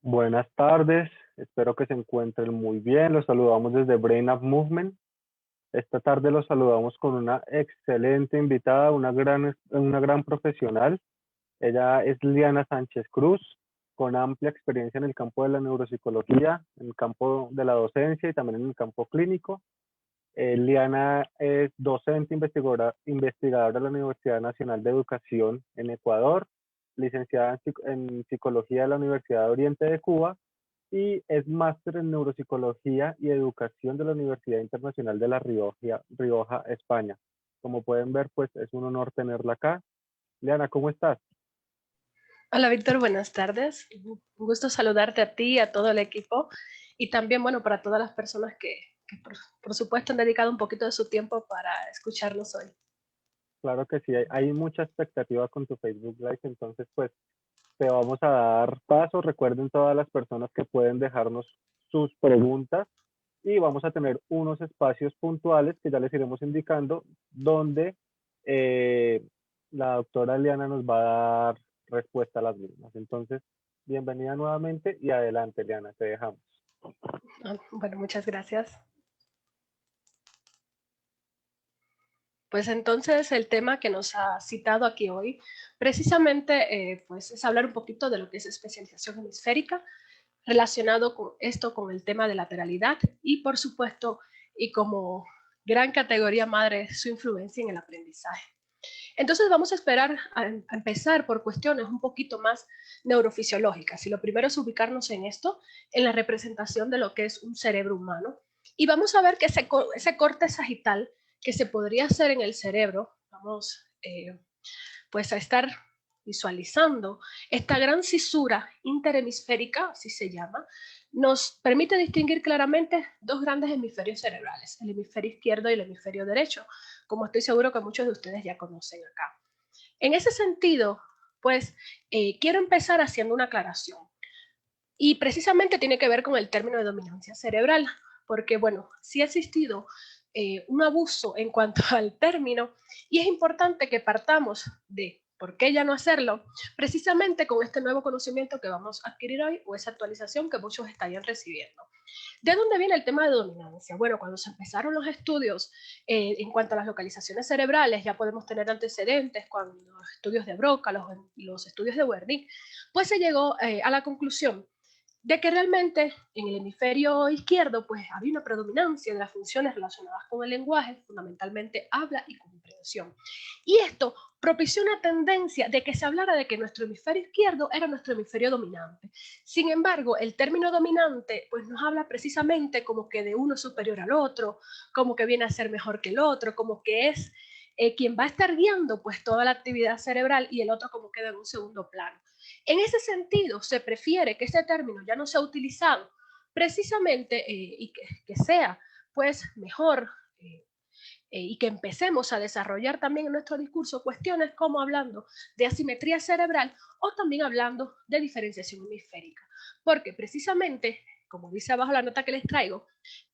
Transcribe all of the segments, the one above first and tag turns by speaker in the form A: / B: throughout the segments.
A: Buenas tardes, espero que se encuentren muy bien. Los saludamos desde Brain Up Movement. Esta tarde los saludamos con una excelente invitada, una gran profesional. Ella es Liana Sánchez Cruz, con amplia experiencia en el campo de la neuropsicología, en el campo de la docencia y también en el campo clínico. Liana es docente investigadora de la Universidad Nacional de Educación en Ecuador, licenciada en Psicología de la Universidad de Oriente de Cuba y es máster en Neuropsicología y Educación de la Universidad Internacional de La Rioja, España. Como pueden ver, pues es un honor tenerla acá. Liana, ¿cómo estás?
B: Hola Víctor, buenas tardes. Un gusto saludarte a ti y a todo el equipo y también, bueno, para todas las personas que por supuesto han dedicado un poquito de su tiempo para escucharnos hoy.
A: Claro que sí, hay mucha expectativa con tu Facebook Live, entonces pues te vamos a dar paso. Recuerden todas las personas que pueden dejarnos sus preguntas y vamos a tener unos espacios puntuales que ya les iremos indicando donde eh, la doctora Liana nos va a dar respuesta a las mismas. Entonces, bienvenida nuevamente y adelante, Liana, te dejamos.
B: Bueno, muchas gracias. Pues entonces el tema que nos ha citado aquí hoy precisamente pues es hablar un poquito de lo que es especialización hemisférica relacionado con esto, con el tema de lateralidad y por supuesto y como gran categoría madre su influencia en el aprendizaje. Entonces vamos a esperar a empezar por cuestiones un poquito más neurofisiológicas y lo primero es ubicarnos en esto, en la representación de lo que es un cerebro humano y vamos a ver que ese corte sagital que se podría hacer en el cerebro, vamos pues a estar visualizando esta gran cisura interhemisférica, así se llama, nos permite distinguir claramente dos grandes hemisferios cerebrales, el hemisferio izquierdo y el hemisferio derecho, como estoy seguro que muchos de ustedes ya conocen acá. En ese sentido, pues quiero empezar haciendo una aclaración y precisamente tiene que ver con el término de dominancia cerebral, porque bueno, sí ha existido un abuso en cuanto al término y es importante que partamos de por qué ya no hacerlo, precisamente con este nuevo conocimiento que vamos a adquirir hoy o esa actualización que muchos estarían recibiendo. ¿De dónde viene el tema de dominancia? Bueno, cuando se empezaron los estudios en cuanto a las localizaciones cerebrales, ya podemos tener antecedentes con los estudios de Broca, los estudios de Wernicke, pues se llegó a la conclusión de que realmente en el hemisferio izquierdo pues había una predominancia de las funciones relacionadas con el lenguaje, fundamentalmente habla y comprensión. Y esto propició una tendencia de que se hablara de que nuestro hemisferio izquierdo era nuestro hemisferio dominante. Sin embargo, el término dominante pues nos habla precisamente como que de uno superior al otro, como que viene a ser mejor que el otro, como que es quien va a estar guiando pues toda la actividad cerebral y el otro como queda en un segundo plano. En ese sentido, se prefiere que este término ya no sea utilizado precisamente y que sea pues mejor y que empecemos a desarrollar también en nuestro discurso cuestiones como hablando de asimetría cerebral o también hablando de diferenciación hemisférica. Porque precisamente, como dice abajo la nota que les traigo,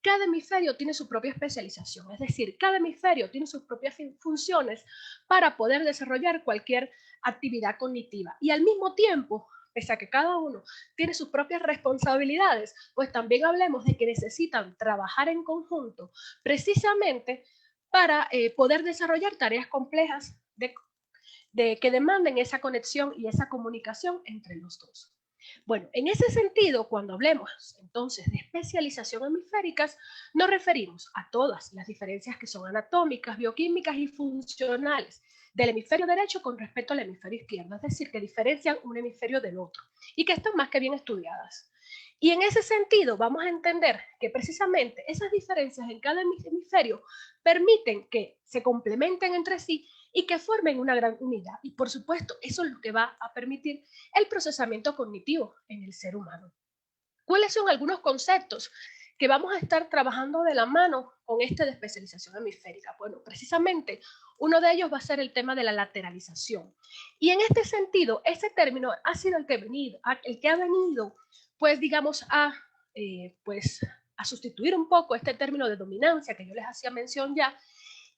B: cada hemisferio tiene su propia especialización, es decir, cada hemisferio tiene sus propias funciones para poder desarrollar cualquier actividad cognitiva. Y al mismo tiempo, pese a que cada uno tiene sus propias responsabilidades, pues también hablemos de que necesitan trabajar en conjunto precisamente para poder desarrollar tareas complejas que demanden esa conexión y esa comunicación entre los dos. Bueno, en ese sentido, cuando hablemos entonces de especialización hemisféricas, nos referimos a todas las diferencias que son anatómicas, bioquímicas y funcionales del hemisferio derecho con respecto al hemisferio izquierdo, es decir, que diferencian un hemisferio del otro y que están más que bien estudiadas. Y en ese sentido vamos a entender que precisamente esas diferencias en cada hemisferio permiten que se complementen entre sí y que formen una gran unidad. Y por supuesto, eso es lo que va a permitir el procesamiento cognitivo en el ser humano. ¿Cuáles son algunos conceptos que vamos a estar trabajando de la mano con este de especialización hemisférica? Bueno, precisamente uno de ellos va a ser el tema de la lateralización. Y en este sentido, ese término ha sido el que ha venido, pues digamos, a sustituir un poco este término de dominancia que yo les hacía mención ya,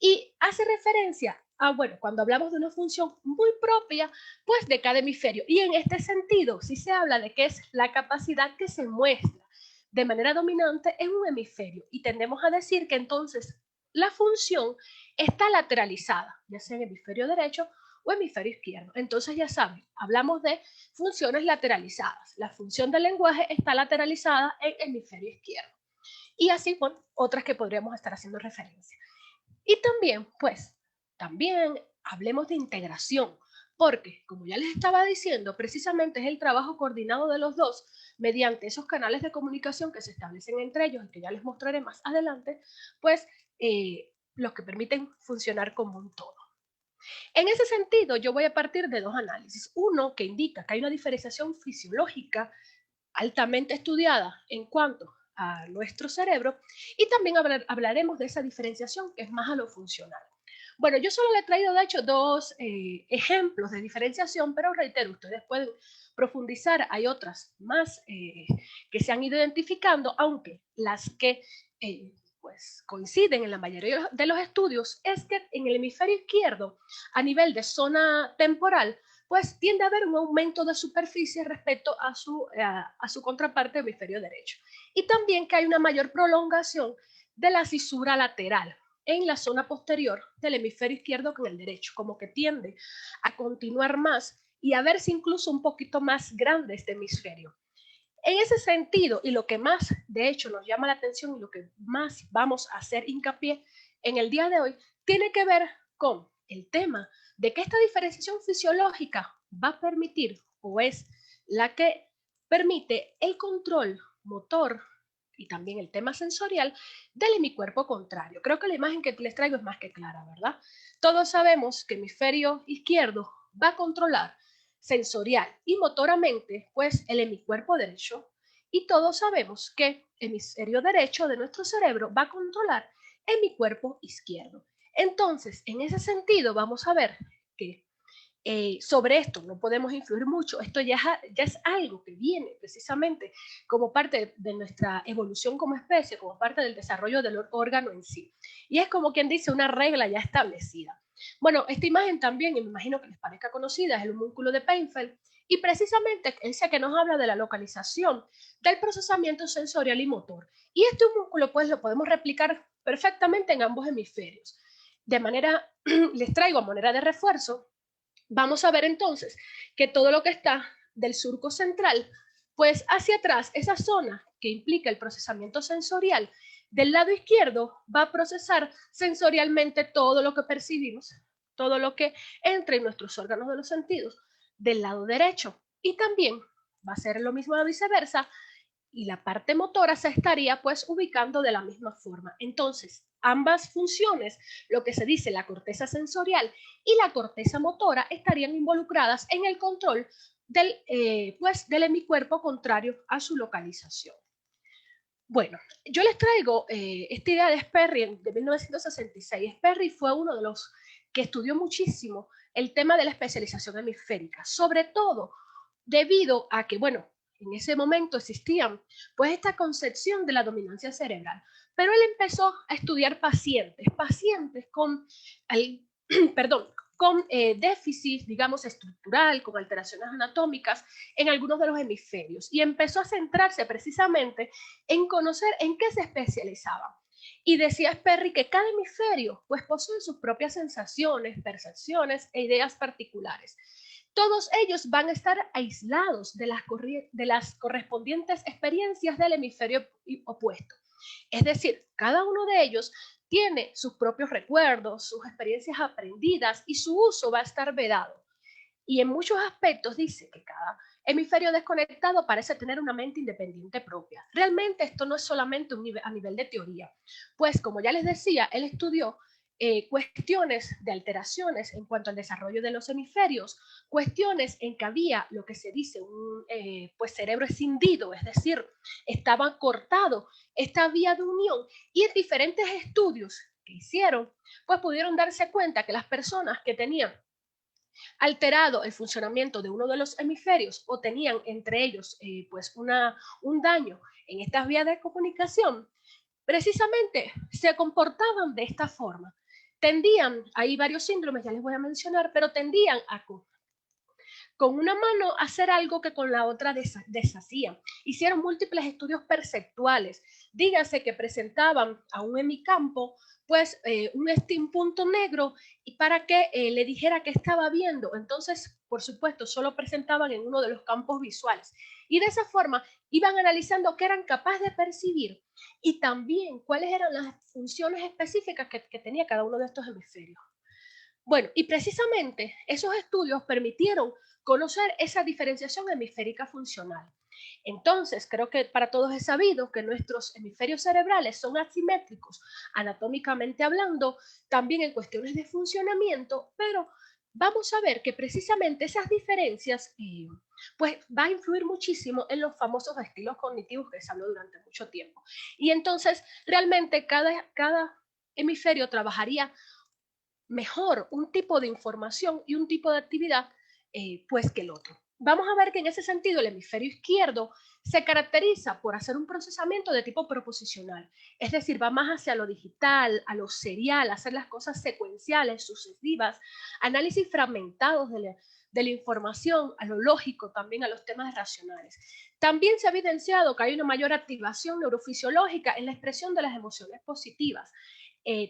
B: y hace referencia Bueno, cuando hablamos de una función muy propia, pues de cada hemisferio. Y en este sentido, sí se habla de que es la capacidad que se muestra de manera dominante en un hemisferio. Y tendemos a decir que entonces la función está lateralizada, ya sea en hemisferio derecho o hemisferio izquierdo. Entonces ya saben, hablamos de funciones lateralizadas. La función del lenguaje está lateralizada en hemisferio izquierdo. Y así, bueno, otras que podríamos estar haciendo referencia. Y también, pues, también hablemos de integración, porque, como ya les estaba diciendo, precisamente es el trabajo coordinado de los dos mediante esos canales de comunicación que se establecen entre ellos y que ya les mostraré más adelante, pues los que permiten funcionar como un todo. En ese sentido, yo voy a partir de dos análisis. Uno que indica que hay una diferenciación fisiológica altamente estudiada en cuanto a nuestro cerebro y también hablaremos de esa diferenciación que es más a lo funcional. Bueno, yo solo le he traído de hecho dos ejemplos de diferenciación, pero reitero, ustedes pueden profundizar, hay otras más que se han ido identificando, aunque las que pues coinciden en la mayoría de los estudios es que en el hemisferio izquierdo, a nivel de zona temporal, pues tiende a haber un aumento de superficie respecto a su contraparte hemisferio derecho. Y también que hay una mayor prolongación de la cisura lateral en la zona posterior del hemisferio izquierdo que en el derecho, como que tiende a continuar más y a verse incluso un poquito más grande este hemisferio. En ese sentido, y lo que más de hecho nos llama la atención y lo que más vamos a hacer hincapié en el día de hoy, tiene que ver con el tema de que esta diferenciación fisiológica va a permitir o es la que permite el control motor y también el tema sensorial del hemicuerpo contrario. Creo que la imagen que les traigo es más que clara, ¿verdad? Todos sabemos que el hemisferio izquierdo va a controlar sensorial y motoramente, pues el hemicuerpo derecho, y todos sabemos que el hemisferio derecho de nuestro cerebro va a controlar el hemicuerpo izquierdo. Entonces, en ese sentido, vamos a ver que sobre esto no podemos influir mucho, esto ya es algo que viene precisamente como parte de nuestra evolución como especie, como parte del desarrollo del órgano en sí. Y es como quien dice una regla ya establecida. Bueno, esta imagen también, y me imagino que les parezca conocida, es el homúnculo de Painfeld, y precisamente ese que nos habla de la localización del procesamiento sensorial y motor. Y este homúnculo pues lo podemos replicar perfectamente en ambos hemisferios. De manera, les traigo a manera de refuerzo, vamos a ver entonces que todo lo que está del surco central, pues hacia atrás, esa zona que implica el procesamiento sensorial del lado izquierdo va a procesar sensorialmente todo lo que percibimos, todo lo que entra en nuestros órganos de los sentidos del lado derecho. Y también va a ser lo mismo de viceversa, y la parte motora se estaría pues ubicando de la misma forma. Entonces, ambas funciones, lo que se dice la corteza sensorial y la corteza motora, estarían involucradas en el control del hemicuerpo contrario a su localización. Bueno, yo les traigo esta idea de Sperry de 1966. Sperry fue uno de los que estudió muchísimo el tema de la especialización hemisférica, sobre todo debido a que, bueno, en ese momento existían pues esta concepción de la dominancia cerebral, pero él empezó a estudiar pacientes con, perdón, con déficit, digamos, estructural, con alteraciones anatómicas en algunos de los hemisferios, y empezó a centrarse precisamente en conocer en qué se especializaban. Y decía Sperry que cada hemisferio pues posee sus propias sensaciones, percepciones e ideas particulares. Todos ellos van a estar aislados de las correspondientes experiencias del hemisferio opuesto. Es decir, cada uno de ellos tiene sus propios recuerdos, sus experiencias aprendidas y su uso va a estar vedado. Y en muchos aspectos dice que cada hemisferio desconectado parece tener una mente independiente propia. Realmente esto no es solamente a nivel de teoría, pues como ya les decía, él estudió cuestiones de alteraciones en cuanto al desarrollo de los hemisferios, cuestiones en que había lo que se dice un pues cerebro escindido, es decir, estaba cortado esta vía de unión, y en diferentes estudios que hicieron, pues pudieron darse cuenta que las personas que tenían alterado el funcionamiento de uno de los hemisferios o tenían entre ellos pues un daño en estas vías de comunicación, precisamente se comportaban de esta forma. tendían, hay varios síndromes, ya les voy a mencionar, pero tendían a con una mano hacer algo que con la otra deshacían. Hicieron múltiples estudios perceptuales. Dígase que presentaban a un hemicampo, pues un steam punto negro y para que le dijera que estaba viendo. Entonces, por supuesto, solo presentaban en uno de los campos visuales. Y de esa forma iban analizando qué eran capaces de percibir y también cuáles eran las funciones específicas que tenía cada uno de estos hemisferios. Bueno, y precisamente esos estudios permitieron conocer esa diferenciación hemisférica funcional. Entonces, creo que para todos es sabido que nuestros hemisferios cerebrales son asimétricos, anatómicamente hablando, también en cuestiones de funcionamiento, pero vamos a ver que precisamente esas diferencias pues va a influir muchísimo en los famosos estilos cognitivos que se habló durante mucho tiempo. Y entonces, realmente cada hemisferio trabajaría mejor un tipo de información y un tipo de actividad pues que el otro. Vamos a ver que en ese sentido el hemisferio izquierdo se caracteriza por hacer un procesamiento de tipo proposicional, es decir, va más hacia lo digital, a lo serial, hacer las cosas secuenciales, sucesivas, análisis fragmentados de la información, a lo lógico, también a los temas racionales. También se ha evidenciado que hay una mayor activación neurofisiológica en la expresión de las emociones positivas.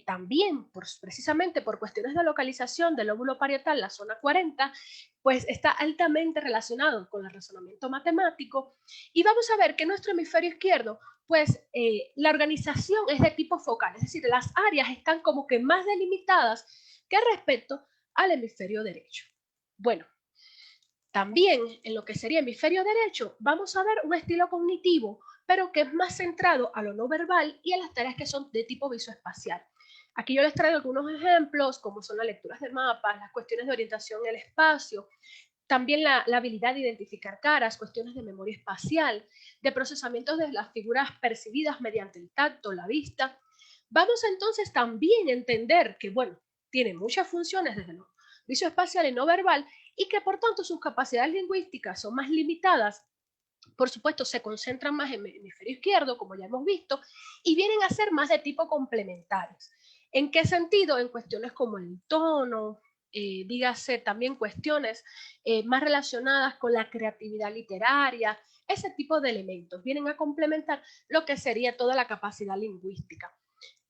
B: También, precisamente por cuestiones de localización del lóbulo parietal, la zona 40, pues está altamente relacionado con el razonamiento matemático. Y vamos a ver que nuestro hemisferio izquierdo, pues la organización es de tipo focal, es decir, las áreas están como que más delimitadas que respecto al hemisferio derecho. Bueno, también en lo que sería hemisferio derecho, vamos a ver un estilo cognitivo, pero que es más centrado a lo no verbal y a las tareas que son de tipo visoespacial. Aquí yo les traigo algunos ejemplos, como son las lecturas de mapas, las cuestiones de orientación en el espacio, también la habilidad de identificar caras, cuestiones de memoria espacial, de procesamiento de las figuras percibidas mediante el tacto, la vista. Vamos entonces también a entender que, bueno, tiene muchas funciones desde lo visoespacial y no verbal y que por tanto sus capacidades lingüísticas son más limitadas. Por supuesto, se concentran más en el hemisferio izquierdo, como ya hemos visto, y vienen a ser más de tipo complementarios. ¿En qué sentido? En cuestiones como el tono, dígase también cuestiones más relacionadas con la creatividad literaria, ese tipo de elementos vienen a complementar lo que sería toda la capacidad lingüística.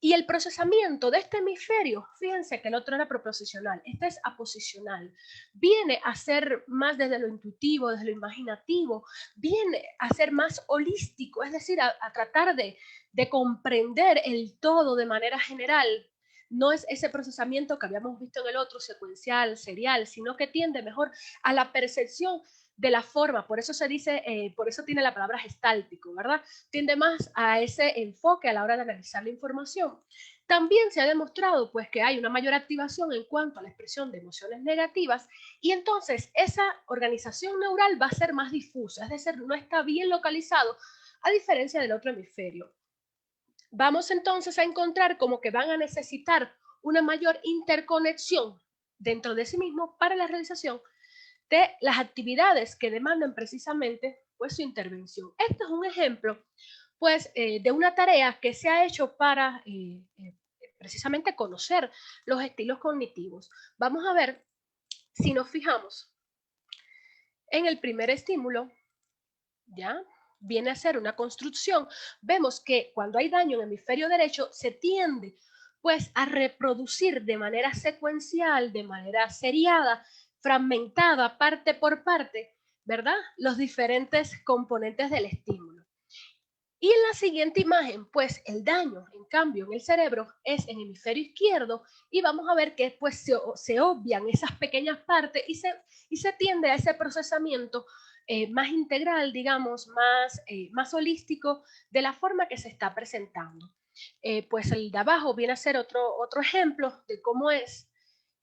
B: Y el procesamiento de este hemisferio, fíjense que el otro era proposicional, este es aposicional, viene a ser más desde lo intuitivo, desde lo imaginativo, viene a ser más holístico, es decir, a tratar de comprender el todo de manera general. No es ese procesamiento que habíamos visto en el otro, secuencial, serial, sino que tiende mejor a la percepción de la forma, por eso se dice, por eso tiene la palabra gestáltico, ¿verdad? Tiende más a ese enfoque a la hora de analizar la información. También se ha demostrado pues que hay una mayor activación en cuanto a la expresión de emociones negativas y entonces esa organización neural va a ser más difusa, es decir, no está bien localizado a diferencia del otro hemisferio. Vamos entonces a encontrar como que van a necesitar una mayor interconexión dentro de sí mismo para la realización de las actividades que demandan precisamente pues su intervención. Esto es un ejemplo pues de una tarea que se ha hecho para precisamente conocer los estilos cognitivos. Vamos a ver si nos fijamos en el primer estímulo, ¿ya? Viene a ser una construcción. Vemos que cuando hay daño en el hemisferio derecho se tiende pues a reproducir de manera secuencial, de manera seriada, fragmentada, parte por parte, ¿verdad? Los diferentes componentes del estímulo. Y en la siguiente imagen, pues el daño, en cambio, en el cerebro es en el hemisferio izquierdo y vamos a ver que pues se obvian esas pequeñas partes y se tiende a ese procesamiento más integral, digamos, más holístico de la forma que se está presentando. Pues el de abajo viene a ser otro ejemplo de cómo es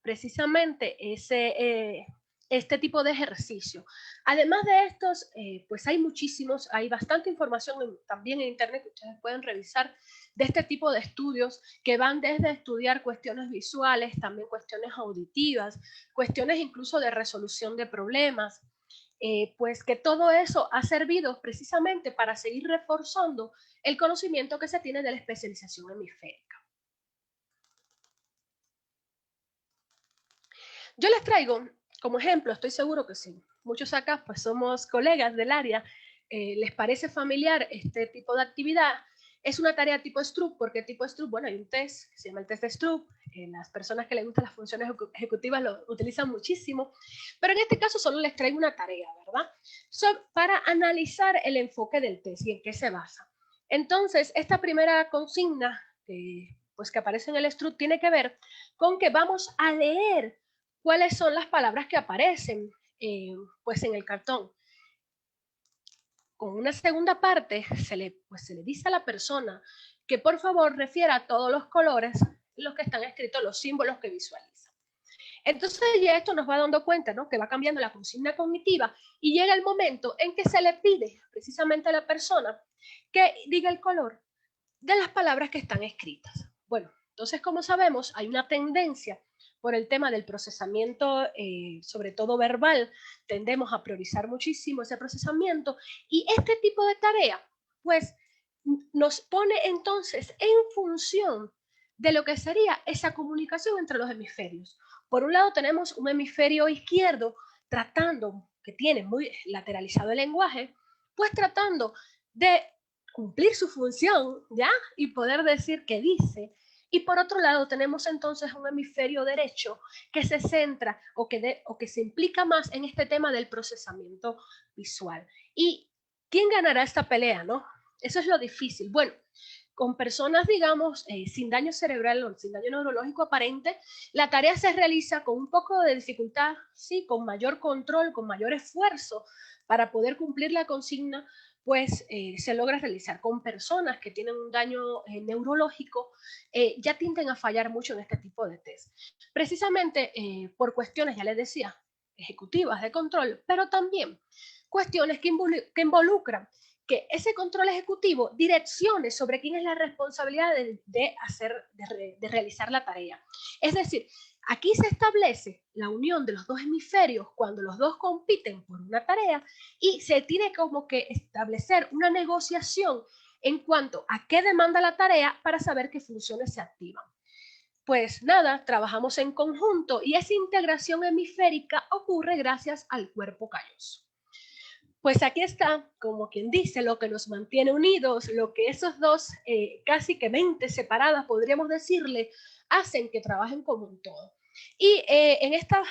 B: precisamente este tipo de ejercicio. Además de estos, pues hay muchísimos, hay bastante información también en internet que ustedes pueden revisar de este tipo de estudios que van desde estudiar cuestiones visuales, también cuestiones auditivas, cuestiones incluso de resolución de problemas, pues que todo eso ha servido precisamente para seguir reforzando el conocimiento que se tiene de la especialización hemisférica. Yo les traigo como ejemplo, estoy seguro que sí, muchos acá pues somos colegas del área, les parece familiar este tipo de actividad. Es una tarea tipo Stroop, porque tipo Stroop, bueno, hay un test que se llama el test de Stroop, las personas que les gustan las funciones ejecutivas lo utilizan muchísimo, pero en este caso solo les traigo una tarea, ¿verdad? Para analizar el enfoque del test y en qué se basa. Entonces, esta primera consigna pues que aparece en el Stroop tiene que ver con que vamos a leer cuáles son las palabras que aparecen pues en el cartón. Con una segunda parte pues se le dice a la persona que por favor refiera todos los colores en los que están escritos los símbolos que visualiza. Entonces ya esto nos va dando cuenta, ¿no? Que va cambiando la consigna cognitiva y llega el momento en que se le pide precisamente a la persona que diga el color de las palabras que están escritas. Bueno, entonces como sabemos hay una tendencia por el tema del procesamiento, sobre todo verbal, tendemos a priorizar muchísimo ese procesamiento y este tipo de tarea pues nos pone entonces en función de lo que sería esa comunicación entre los hemisferios. Por un lado tenemos un hemisferio izquierdo tratando, que tiene muy lateralizado el lenguaje, pues tratando de cumplir su función, ¿ya? Y poder decir qué dice. Y por otro lado tenemos entonces un hemisferio derecho que se centra o que se implica más en este tema del procesamiento visual. ¿Y quién ganará esta pelea, no? Eso es lo difícil. Bueno, con personas, digamos, sin daño cerebral o sin daño neurológico aparente, la tarea se realiza con un poco de dificultad, sí, con mayor control, con mayor esfuerzo para poder cumplir la consigna, pues se logra realizar. Con personas que tienen un daño neurológico, ya tienden a fallar mucho en este tipo de test. Precisamente por cuestiones, ya les decía, ejecutivas de control, pero también cuestiones que involucran que ese control ejecutivo direccione sobre quién es la responsabilidad de realizar la tarea. Es decir, aquí se establece la unión de los dos hemisferios cuando los dos compiten por una tarea y se tiene como que establecer una negociación en cuanto a qué demanda la tarea para saber qué funciones se activan. Pues nada, trabajamos en conjunto y esa integración hemisférica ocurre gracias al cuerpo calloso. Pues aquí está, como quien dice, lo que nos mantiene unidos, lo que esos dos casi que mentes separadas, podríamos decirle, hacen que trabajen como un todo. Y en esta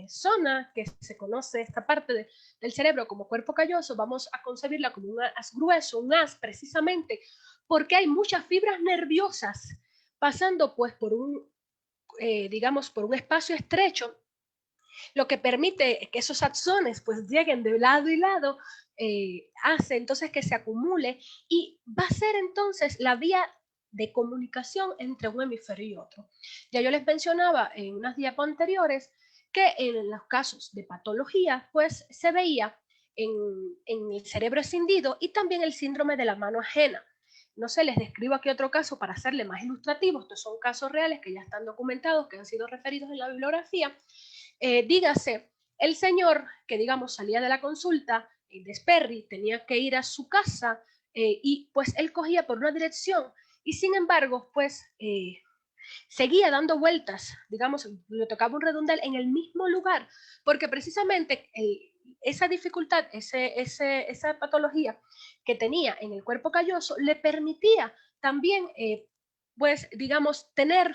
B: zona que se conoce, esta parte del cerebro como cuerpo calloso, vamos a concebirla como un haz grueso, un haz precisamente, porque hay muchas fibras nerviosas pasando pues por un, digamos, por un espacio estrecho, lo que permite que esos axones pues lleguen de lado y lado, hace entonces que se acumule y va a ser entonces la vía de comunicación entre un hemisferio y otro. Ya yo les mencionaba en unas diapositivas anteriores que en los casos de patología pues se veía en el cerebro escindido y también el síndrome de la mano ajena. No sé, les describo aquí otro caso para hacerle más ilustrativo. Estos son casos reales que ya están documentados, que han sido referidos en la bibliografía. Dígase, el señor que, digamos, salía de la consulta de Sperry, tenía que ir a su casa y pues él cogía por una dirección y sin embargo, pues seguía dando vueltas, digamos, le tocaba un redondel en el mismo lugar, porque precisamente esa dificultad, esa patología que tenía en el cuerpo calloso le permitía también, pues, digamos, tener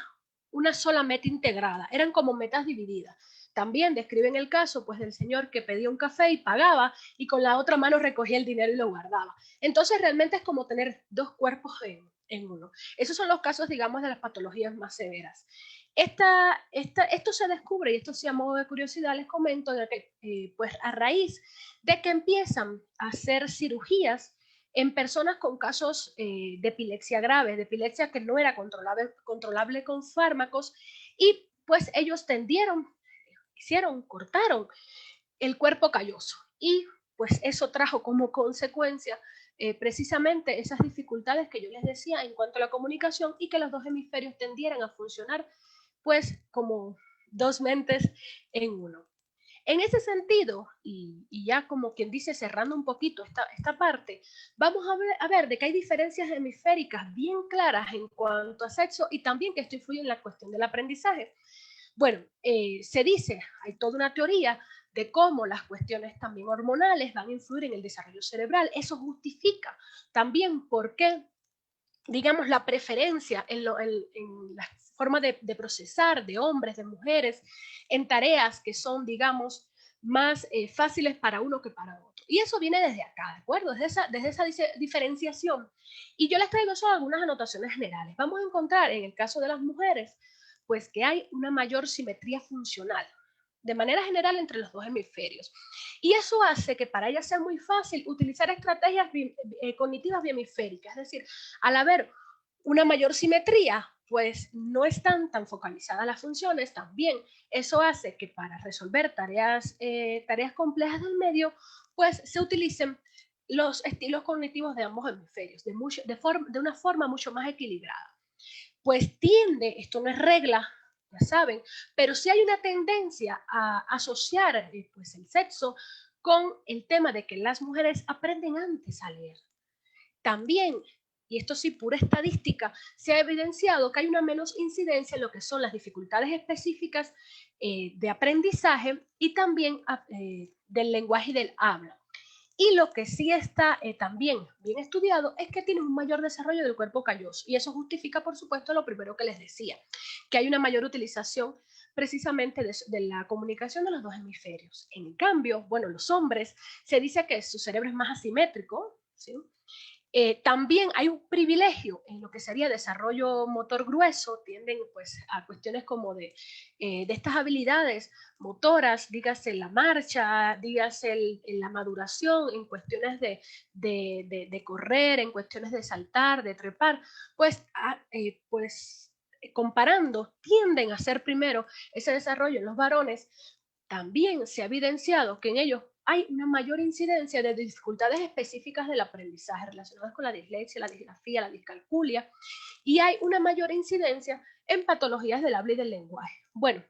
B: una sola meta integrada, eran como metas divididas. También describen el caso pues del señor que pedía un café y pagaba y con la otra mano recogía el dinero y lo guardaba. Entonces realmente es como tener dos cuerpos en uno. Esos son los casos, digamos, de las patologías más severas. Esto se descubre, y esto sí a modo de curiosidad les comento, de que pues a raíz de que empiezan a hacer cirugías en personas con casos de epilepsia grave, de epilepsia que no era controlable con fármacos, y pues ellos cortaron el cuerpo calloso. Y pues eso trajo como consecuencia precisamente esas dificultades que yo les decía en cuanto a la comunicación y que los dos hemisferios tendieran a funcionar pues como dos mentes en uno. En ese sentido, y ya como quien dice cerrando un poquito esta parte, vamos a ver de que hay diferencias hemisféricas bien claras en cuanto a sexo y también que esto influye en la cuestión del aprendizaje. Bueno, se dice, hay toda una teoría de cómo las cuestiones también hormonales van a influir en el desarrollo cerebral. Eso justifica también por qué, digamos, la preferencia en la forma de procesar de hombres, de mujeres, en tareas que son, digamos, más fáciles para uno que para otro. Y eso viene desde acá, ¿de acuerdo? Desde esa diferenciación. Y yo les traigo solo algunas anotaciones generales. Vamos a encontrar en el caso de las mujeres, pues que hay una mayor simetría funcional, de manera general entre los dos hemisferios. Y eso hace que para ellas sea muy fácil utilizar estrategias cognitivas bihemisféricas, es decir, al haber una mayor simetría, pues no están tan focalizadas las funciones. También eso hace que para resolver tareas complejas del medio, pues se utilicen los estilos cognitivos de ambos hemisferios de una forma mucho más equilibrada. Pues tiende, esto no es regla, ya saben, pero sí hay una tendencia a asociar pues el sexo con el tema de que las mujeres aprenden antes a leer. También, y esto sí, pura estadística, se ha evidenciado que hay una menos incidencia en lo que son las dificultades específicas de aprendizaje y también del lenguaje y del habla. Y lo que sí está también bien estudiado es que tiene un mayor desarrollo del cuerpo calloso. Y eso justifica, por supuesto, lo primero que les decía, que hay una mayor utilización precisamente de la comunicación de los dos hemisferios. En cambio, bueno, los hombres, se dice que su cerebro es más asimétrico, ¿sí? También hay un privilegio en lo que sería desarrollo motor grueso, tienden pues a cuestiones como de estas habilidades motoras, dígase la marcha, dígase la maduración en cuestiones de correr, en cuestiones de saltar, de trepar, pues, comparando, tienden a ser primero ese desarrollo en los varones. También se ha evidenciado que en ellos hay una mayor incidencia de dificultades específicas del aprendizaje relacionadas con la dislexia, la disgrafía, la discalculia, y hay una mayor incidencia en patologías del habla y del lenguaje. Bueno,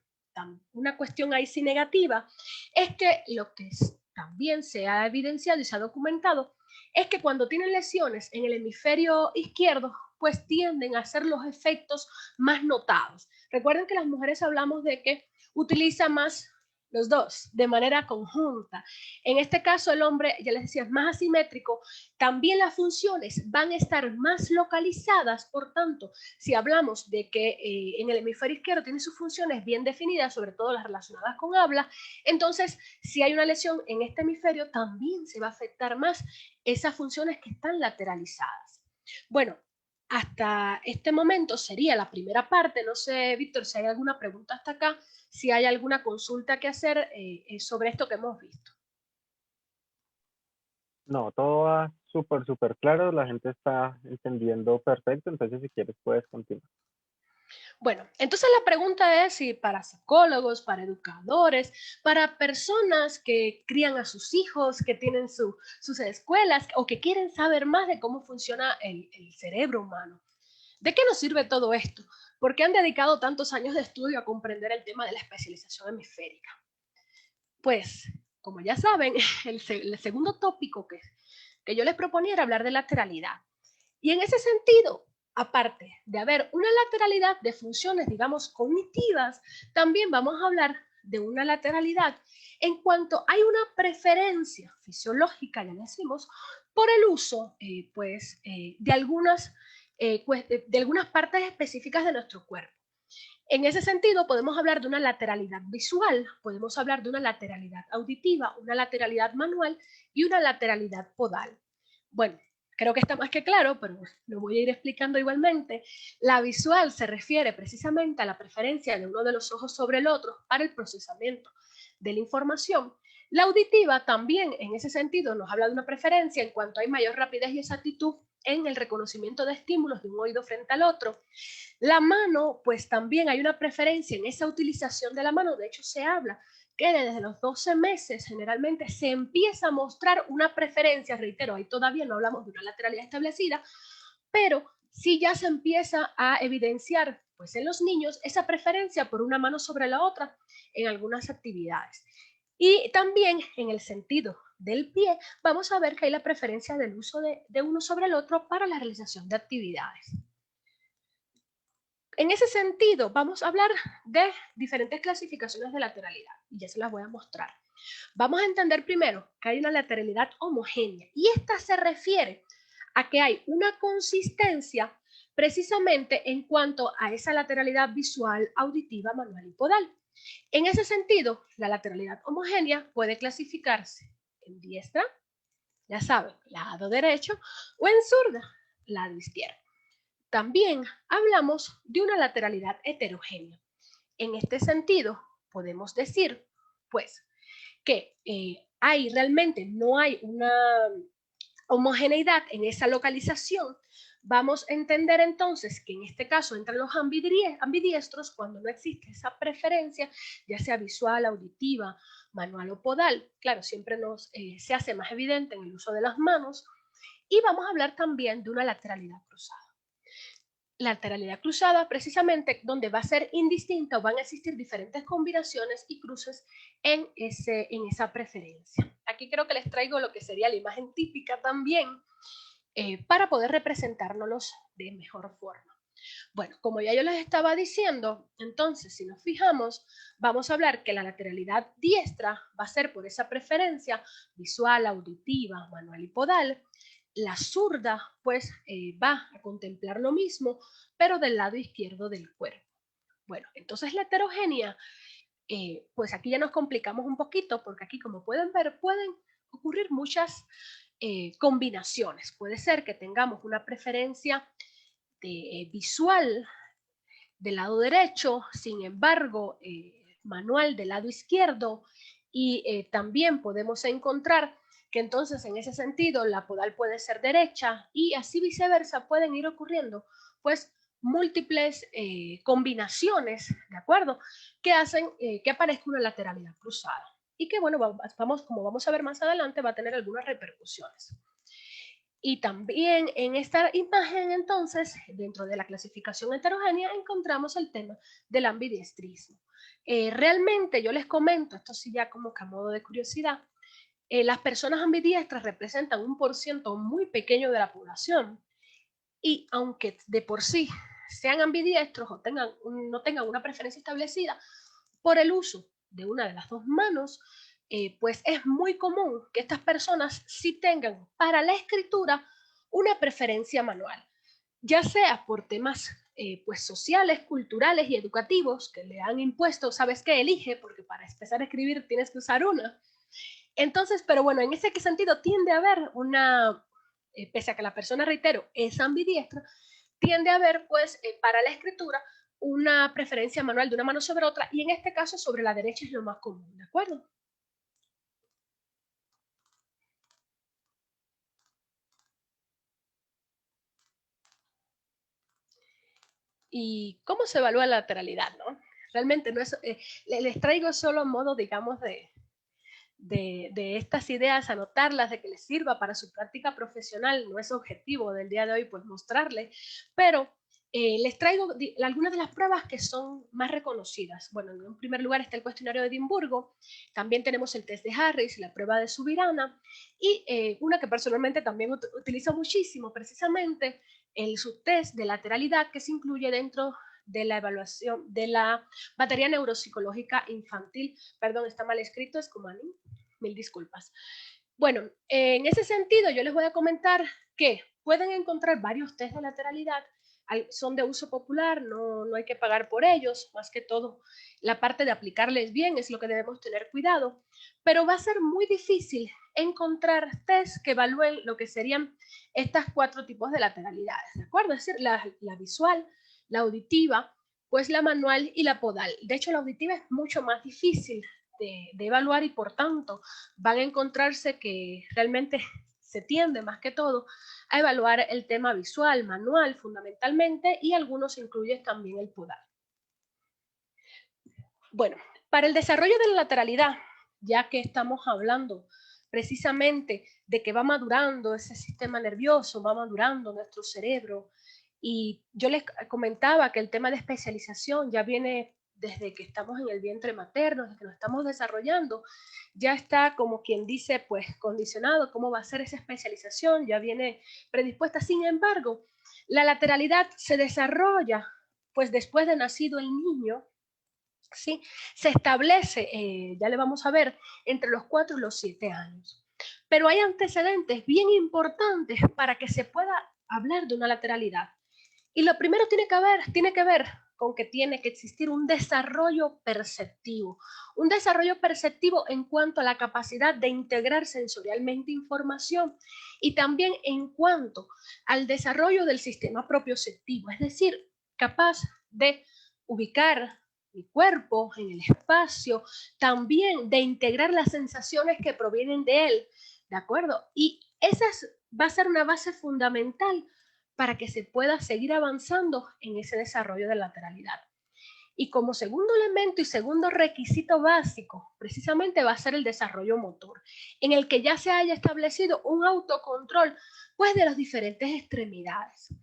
B: una cuestión ahí sí negativa es que lo que también se ha evidenciado y se ha documentado es que cuando tienen lesiones en el hemisferio izquierdo, pues tienden a ser los efectos más notados. Recuerden que las mujeres hablamos de que utiliza más los dos, de manera conjunta. En este caso, el hombre, ya les decía, es más asimétrico. También las funciones van a estar más localizadas. Por tanto, si hablamos de que en el hemisferio izquierdo tiene sus funciones bien definidas, sobre todo las relacionadas con habla, entonces, si hay una lesión en este hemisferio, también se va a afectar más esas funciones que están lateralizadas. Bueno, hasta este momento sería la primera parte. No sé, Víctor, si hay alguna pregunta hasta acá, si hay alguna consulta que hacer sobre esto que hemos visto.
A: No, todo va súper, súper claro. La gente está entendiendo perfecto. Entonces, si quieres, puedes continuar.
B: Bueno, entonces la pregunta es si para psicólogos, para educadores, para personas que crían a sus hijos, que tienen sus escuelas o que quieren saber más de cómo funciona el cerebro humano. ¿De qué nos sirve todo esto? ¿Por qué han dedicado tantos años de estudio a comprender el tema de la especialización hemisférica? Pues, como ya saben, el segundo tópico que yo les proponía era hablar de lateralidad. Y en ese sentido, aparte de haber una lateralidad de funciones, digamos, cognitivas, también vamos a hablar de una lateralidad en cuanto hay una preferencia fisiológica, ya decimos, por el uso de algunas partes específicas de nuestro cuerpo. En ese sentido, podemos hablar de una lateralidad visual, podemos hablar de una lateralidad auditiva, una lateralidad manual y una lateralidad podal. Bueno, creo que está más que claro, pero lo voy a ir explicando igualmente. La visual se refiere precisamente a la preferencia de uno de los ojos sobre el otro para el procesamiento de la información. La auditiva también, en ese sentido, nos habla de una preferencia en cuanto hay mayor rapidez y exactitud en el reconocimiento de estímulos de un oído frente al otro. La mano, pues también hay una preferencia en esa utilización de la mano. De hecho, se habla que desde los 12 meses generalmente se empieza a mostrar una preferencia, reitero, ahí todavía no hablamos de una lateralidad establecida, pero sí ya se empieza a evidenciar pues en los niños esa preferencia por una mano sobre la otra en algunas actividades. Y también en el sentido del pie, vamos a ver que hay la preferencia del uso de uno sobre el otro para la realización de actividades. en ese sentido, vamos a hablar de diferentes clasificaciones de lateralidad, y ya se las voy a mostrar. Vamos a entender primero que hay una lateralidad homogénea, y esta se refiere a que hay una consistencia precisamente en cuanto a esa lateralidad visual, auditiva, manual y podal. En ese sentido, la lateralidad homogénea puede clasificarse en diestra, ya saben, lado derecho, o en zurda, lado izquierdo. También hablamos de una lateralidad heterogénea. En este sentido, podemos decir, pues, que no hay una homogeneidad en esa localización. Vamos a entender entonces que en este caso entran los ambidiestros cuando no existe esa preferencia, ya sea visual, auditiva, manual o podal. Claro, siempre se hace más evidente en el uso de las manos. Y vamos a hablar también de una lateralidad cruzada. Lateralidad cruzada, precisamente donde va a ser indistinta o van a existir diferentes combinaciones y cruces en esa preferencia. Aquí creo que les traigo lo que sería la imagen típica también para poder representárnoslos de mejor forma. Bueno, como ya yo les estaba diciendo, entonces si nos fijamos, vamos a hablar que la lateralidad diestra va a ser por esa preferencia visual, auditiva, manual y podal. La zurda, pues, va a contemplar lo mismo, pero del lado izquierdo del cuerpo. Bueno, entonces la heterogénea, pues aquí ya nos complicamos un poquito, porque aquí, como pueden ver, pueden ocurrir muchas combinaciones. Puede ser que tengamos una preferencia visual del lado derecho, sin embargo, manual del lado izquierdo, y también podemos encontrar que entonces en ese sentido la podal puede ser derecha y así viceversa pueden ir ocurriendo pues múltiples combinaciones, ¿de acuerdo? Que hacen que aparezca una lateralidad cruzada y que bueno, como vamos a ver más adelante, va a tener algunas repercusiones. Y también en esta imagen, entonces, dentro de la clasificación heterogénea, encontramos el tema del ambidiestrismo. Realmente, yo les comento, esto sí ya como que a modo de curiosidad, las personas ambidiestras representan un % muy pequeño de la población. Y aunque de por sí sean ambidiestros o no tengan una preferencia establecida, por el uso de una de las dos manos, pues es muy común que estas personas sí tengan para la escritura una preferencia manual, ya sea por temas pues sociales, culturales y educativos que le han impuesto, sabes qué, elige, porque para empezar a escribir tienes que usar una. Entonces, pero bueno, en ese sentido tiende a haber pese a que la persona, reitero, es ambidiestra, tiende a haber pues para la escritura una preferencia manual de una mano sobre otra, y en este caso sobre la derecha es lo más común, ¿de acuerdo? ¿Y cómo se evalúa la lateralidad, no? Realmente no es, les traigo solo modo, digamos, de estas ideas, anotarlas, de que les sirva para su práctica profesional. No es objetivo del día de hoy, pues mostrarles, pero les traigo algunas de las pruebas que son más reconocidas. Bueno, en primer lugar está el cuestionario de Edimburgo, también tenemos el test de Harris, la prueba de Subirana, y una que personalmente también utilizo muchísimo, precisamente el subtest de lateralidad, que se incluye dentro de la evaluación de la batería neuropsicológica infantil. Perdón, está mal escrito, es como mil disculpas. Bueno, en ese sentido yo les voy a comentar que pueden encontrar varios test de lateralidad, son de uso popular, no hay que pagar por ellos, más que todo la parte de aplicarles bien es lo que debemos tener cuidado, pero va a ser muy difícil encontrar test que evalúen lo que serían estas 4 tipos de lateralidades, ¿de acuerdo? Es decir, la visual, la auditiva, pues la manual y la podal. De hecho, la auditiva es mucho más difícil de evaluar y por tanto van a encontrarse que realmente se tiende más que todo a evaluar el tema visual, manual fundamentalmente, y algunos incluyen también el podal. Bueno, para el desarrollo de la lateralidad, ya que estamos hablando precisamente de que va madurando ese sistema nervioso, va madurando nuestro cerebro, y yo les comentaba que el tema de especialización ya viene desde que estamos en el vientre materno, desde que nos estamos desarrollando, ya está como quien dice, pues condicionado cómo va a ser esa especialización, ya viene predispuesta. Sin embargo, la lateralidad se desarrolla pues después de nacido el niño, ¿sí? Se establece, ya le vamos a ver, entre los 4 y los 7 años. Pero hay antecedentes bien importantes para que se pueda hablar de una lateralidad. Y lo primero tiene que ver con que tiene que existir un desarrollo perceptivo. Un desarrollo perceptivo en cuanto a la capacidad de integrar sensorialmente información y también en cuanto al desarrollo del sistema propioceptivo, es decir, capaz de ubicar mi cuerpo en el espacio, también de integrar las sensaciones que provienen de él, ¿de acuerdo? Y esa va a ser una base fundamental para que se pueda seguir avanzando en ese desarrollo de lateralidad. Y como segundo elemento y segundo requisito básico, precisamente va a ser el desarrollo motor, en el que ya se haya establecido un autocontrol, pues, de las diferentes extremidades.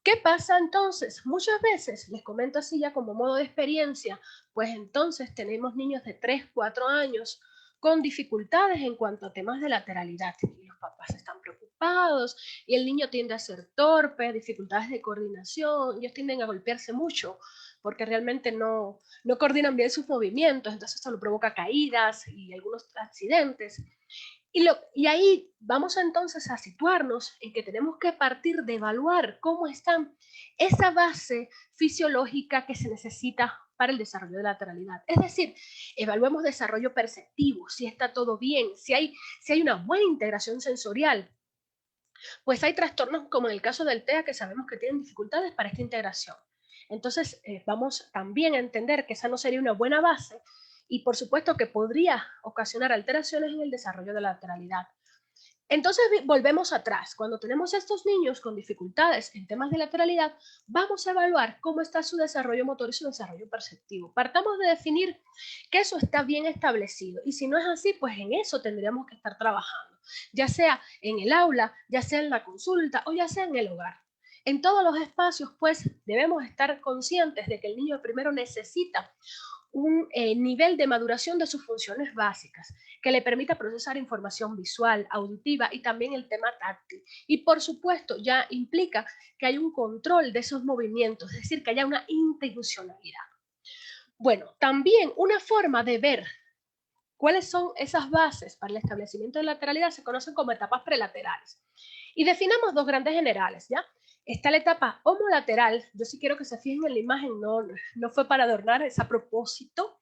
B: ¿Qué pasa entonces? Muchas veces, les comento así ya como modo de experiencia, pues entonces tenemos niños de 3, 4 años con dificultades en cuanto a temas de lateralidad. Y los papás están preocupados y el niño tiende a ser torpe, dificultades de coordinación, ellos tienden a golpearse mucho porque realmente no coordinan bien sus movimientos, entonces esto lo provoca caídas y algunos accidentes. Y ahí vamos entonces a situarnos en que tenemos que partir de evaluar cómo está esa base fisiológica que se necesita para el desarrollo de la lateralidad. Es decir, evaluemos desarrollo perceptivo, si está todo bien, si hay una buena integración sensorial. Pues hay trastornos como en el caso del TEA que sabemos que tienen dificultades para esta integración. Entonces, vamos también a entender que esa no sería una buena base y por supuesto que podría ocasionar alteraciones en el desarrollo de la lateralidad. Entonces volvemos atrás. Cuando tenemos a estos niños con dificultades en temas de lateralidad, vamos a evaluar cómo está su desarrollo motor y su desarrollo perceptivo. Partamos de definir que eso está bien establecido y si no es así, pues en eso tendríamos que estar trabajando, ya sea en el aula, ya sea en la consulta o ya sea en el hogar. En todos los espacios, pues debemos estar conscientes de que el niño primero necesita un nivel de maduración de sus funciones básicas que le permita procesar información visual, auditiva y también el tema táctil. Y por supuesto ya implica que hay un control de esos movimientos, es decir, que haya una intencionalidad. Bueno, también una forma de ver cuáles son esas bases para el establecimiento de lateralidad se conocen como etapas prelaterales. Y definamos dos grandes generales, ¿ya? Está la etapa homolateral, yo sí quiero que se fijen en la imagen, no fue para adornar, es a propósito,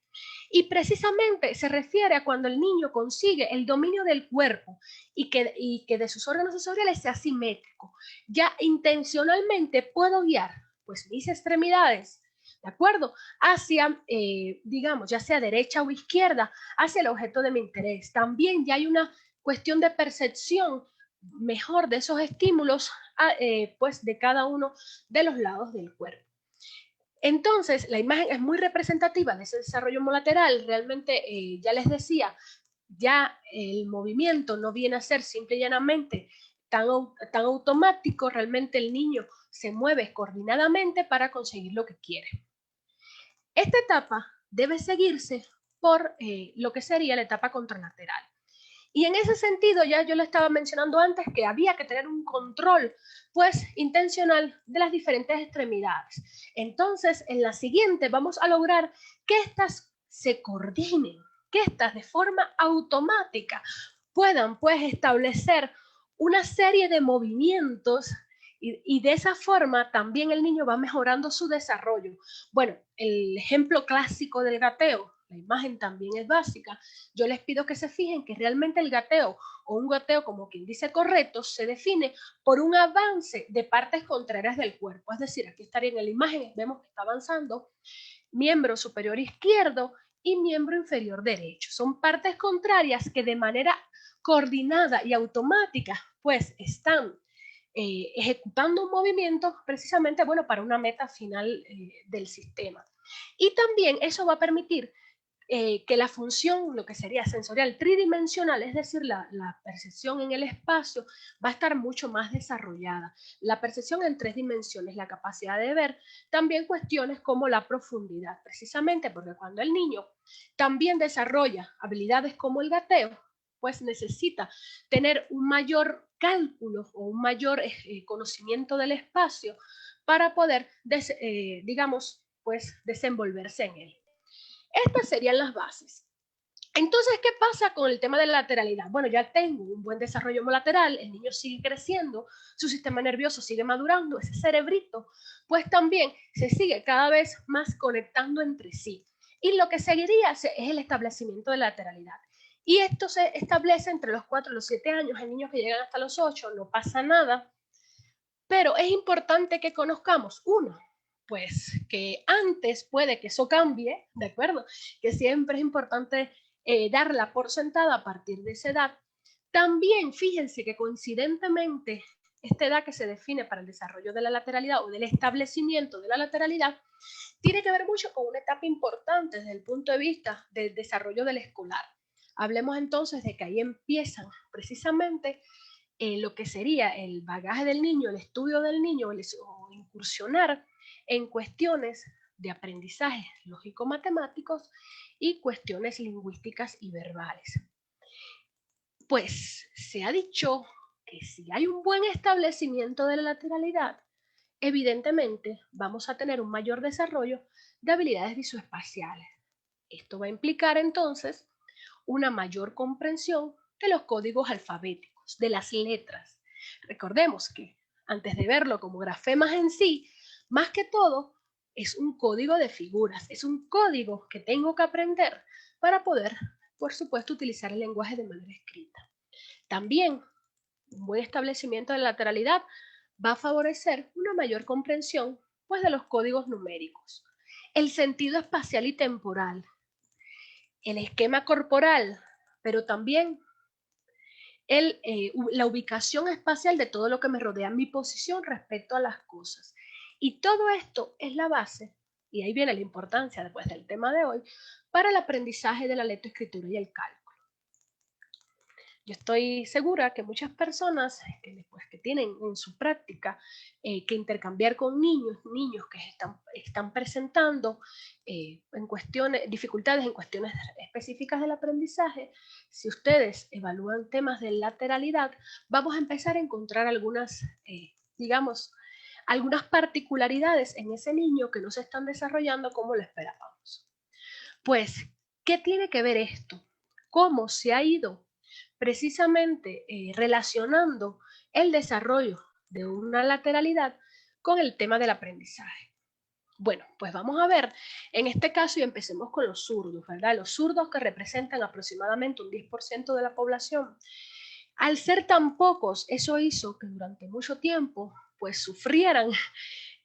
B: y precisamente se refiere a cuando el niño consigue el dominio del cuerpo y que de sus órganos sensoriales sea simétrico. Ya intencionalmente puedo guiar pues mis extremidades, ¿de acuerdo? Hacia, digamos, ya sea derecha o izquierda, hacia el objeto de mi interés. También ya hay una cuestión de percepción mejor de esos estímulos, pues de cada uno de los lados del cuerpo. Entonces, la imagen es muy representativa de ese desarrollo homolateral. Realmente, ya les decía, ya el movimiento no viene a ser simple y llanamente tan automático. Realmente el niño se mueve coordinadamente para conseguir lo que quiere. Esta etapa debe seguirse por lo que sería la etapa contralateral. Y en ese sentido, ya yo le estaba mencionando antes que había que tener un control, pues, intencional de las diferentes extremidades. Entonces, en la siguiente vamos a lograr que estas se coordinen, que estas de forma automática puedan, pues, establecer una serie de movimientos y de esa forma también el niño va mejorando su desarrollo. Bueno, el ejemplo clásico del gateo, la imagen también es básica. Yo les pido que se fijen que realmente el gateo o un gateo, como quien dice correcto, se define por un avance de partes contrarias del cuerpo. Es decir, aquí estaría en la imagen, vemos que está avanzando miembro superior izquierdo y miembro inferior derecho. Son partes contrarias que de manera coordinada y automática pues están ejecutando un movimiento precisamente, bueno, para una meta final del sistema. Y también eso va a permitir que la función, lo que sería sensorial tridimensional, es decir, la percepción en el espacio, va a estar mucho más desarrollada. La percepción en 3 dimensiones, la capacidad de ver, también cuestiones como la profundidad, precisamente porque cuando el niño también desarrolla habilidades como el gateo, pues necesita tener un mayor cálculo o un mayor conocimiento del espacio para poder, digamos, pues desenvolverse en él. Estas serían las bases. Entonces, ¿qué pasa con el tema de la lateralidad? Bueno, ya tengo un buen desarrollo lateral, el niño sigue creciendo, su sistema nervioso sigue madurando, ese cerebrito, pues también se sigue cada vez más conectando entre sí. Y lo que seguiría es el establecimiento de la lateralidad. Y esto se establece entre los 4 y los 7 años, hay niños que llegan hasta los 8, no pasa nada, pero es importante que conozcamos, uno, pues que antes puede que eso cambie, ¿de acuerdo? Que siempre es importante darla por sentada a partir de esa edad. También fíjense que coincidentemente esta edad que se define para el desarrollo de la lateralidad o del establecimiento de la lateralidad tiene que ver mucho con una etapa importante desde el punto de vista del desarrollo del escolar. Hablemos entonces de que ahí empiezan precisamente lo que sería el bagaje del niño, el estudio del niño, o incursionar en cuestiones de aprendizaje lógico-matemáticos y cuestiones lingüísticas y verbales. Pues se ha dicho que si hay un buen establecimiento de la lateralidad, evidentemente vamos a tener un mayor desarrollo de habilidades visoespaciales. Esto va a implicar entonces una mayor comprensión de los códigos alfabéticos, de las letras. Recordemos que antes de verlo como grafemas en sí, más que todo es un código de figuras, es un código que tengo que aprender para poder, por supuesto, utilizar el lenguaje de manera escrita. También un buen establecimiento de lateralidad va a favorecer una mayor comprensión pues, de los códigos numéricos, el sentido espacial y temporal, el esquema corporal, pero también la ubicación espacial de todo lo que me rodea, mi posición respecto a las cosas. Y todo esto es la base, y ahí viene la importancia después del tema de hoy, para el aprendizaje de la lectoescritura y el cálculo. Yo estoy segura que muchas personas que tienen en su práctica que intercambiar con niños que están presentando en dificultades en cuestiones específicas del aprendizaje, si ustedes evalúan temas de lateralidad, vamos a empezar a encontrar algunas, digamos, algunas particularidades en ese niño que no se están desarrollando como lo esperábamos. Pues, ¿qué tiene que ver esto? ¿Cómo se ha ido precisamente relacionando el desarrollo de una lateralidad con el tema del aprendizaje? Bueno, pues vamos a ver en este caso y empecemos con los zurdos, ¿verdad? Los zurdos que representan aproximadamente un 10% de la población. Al ser tan pocos, eso hizo que durante mucho tiempo pues sufrieran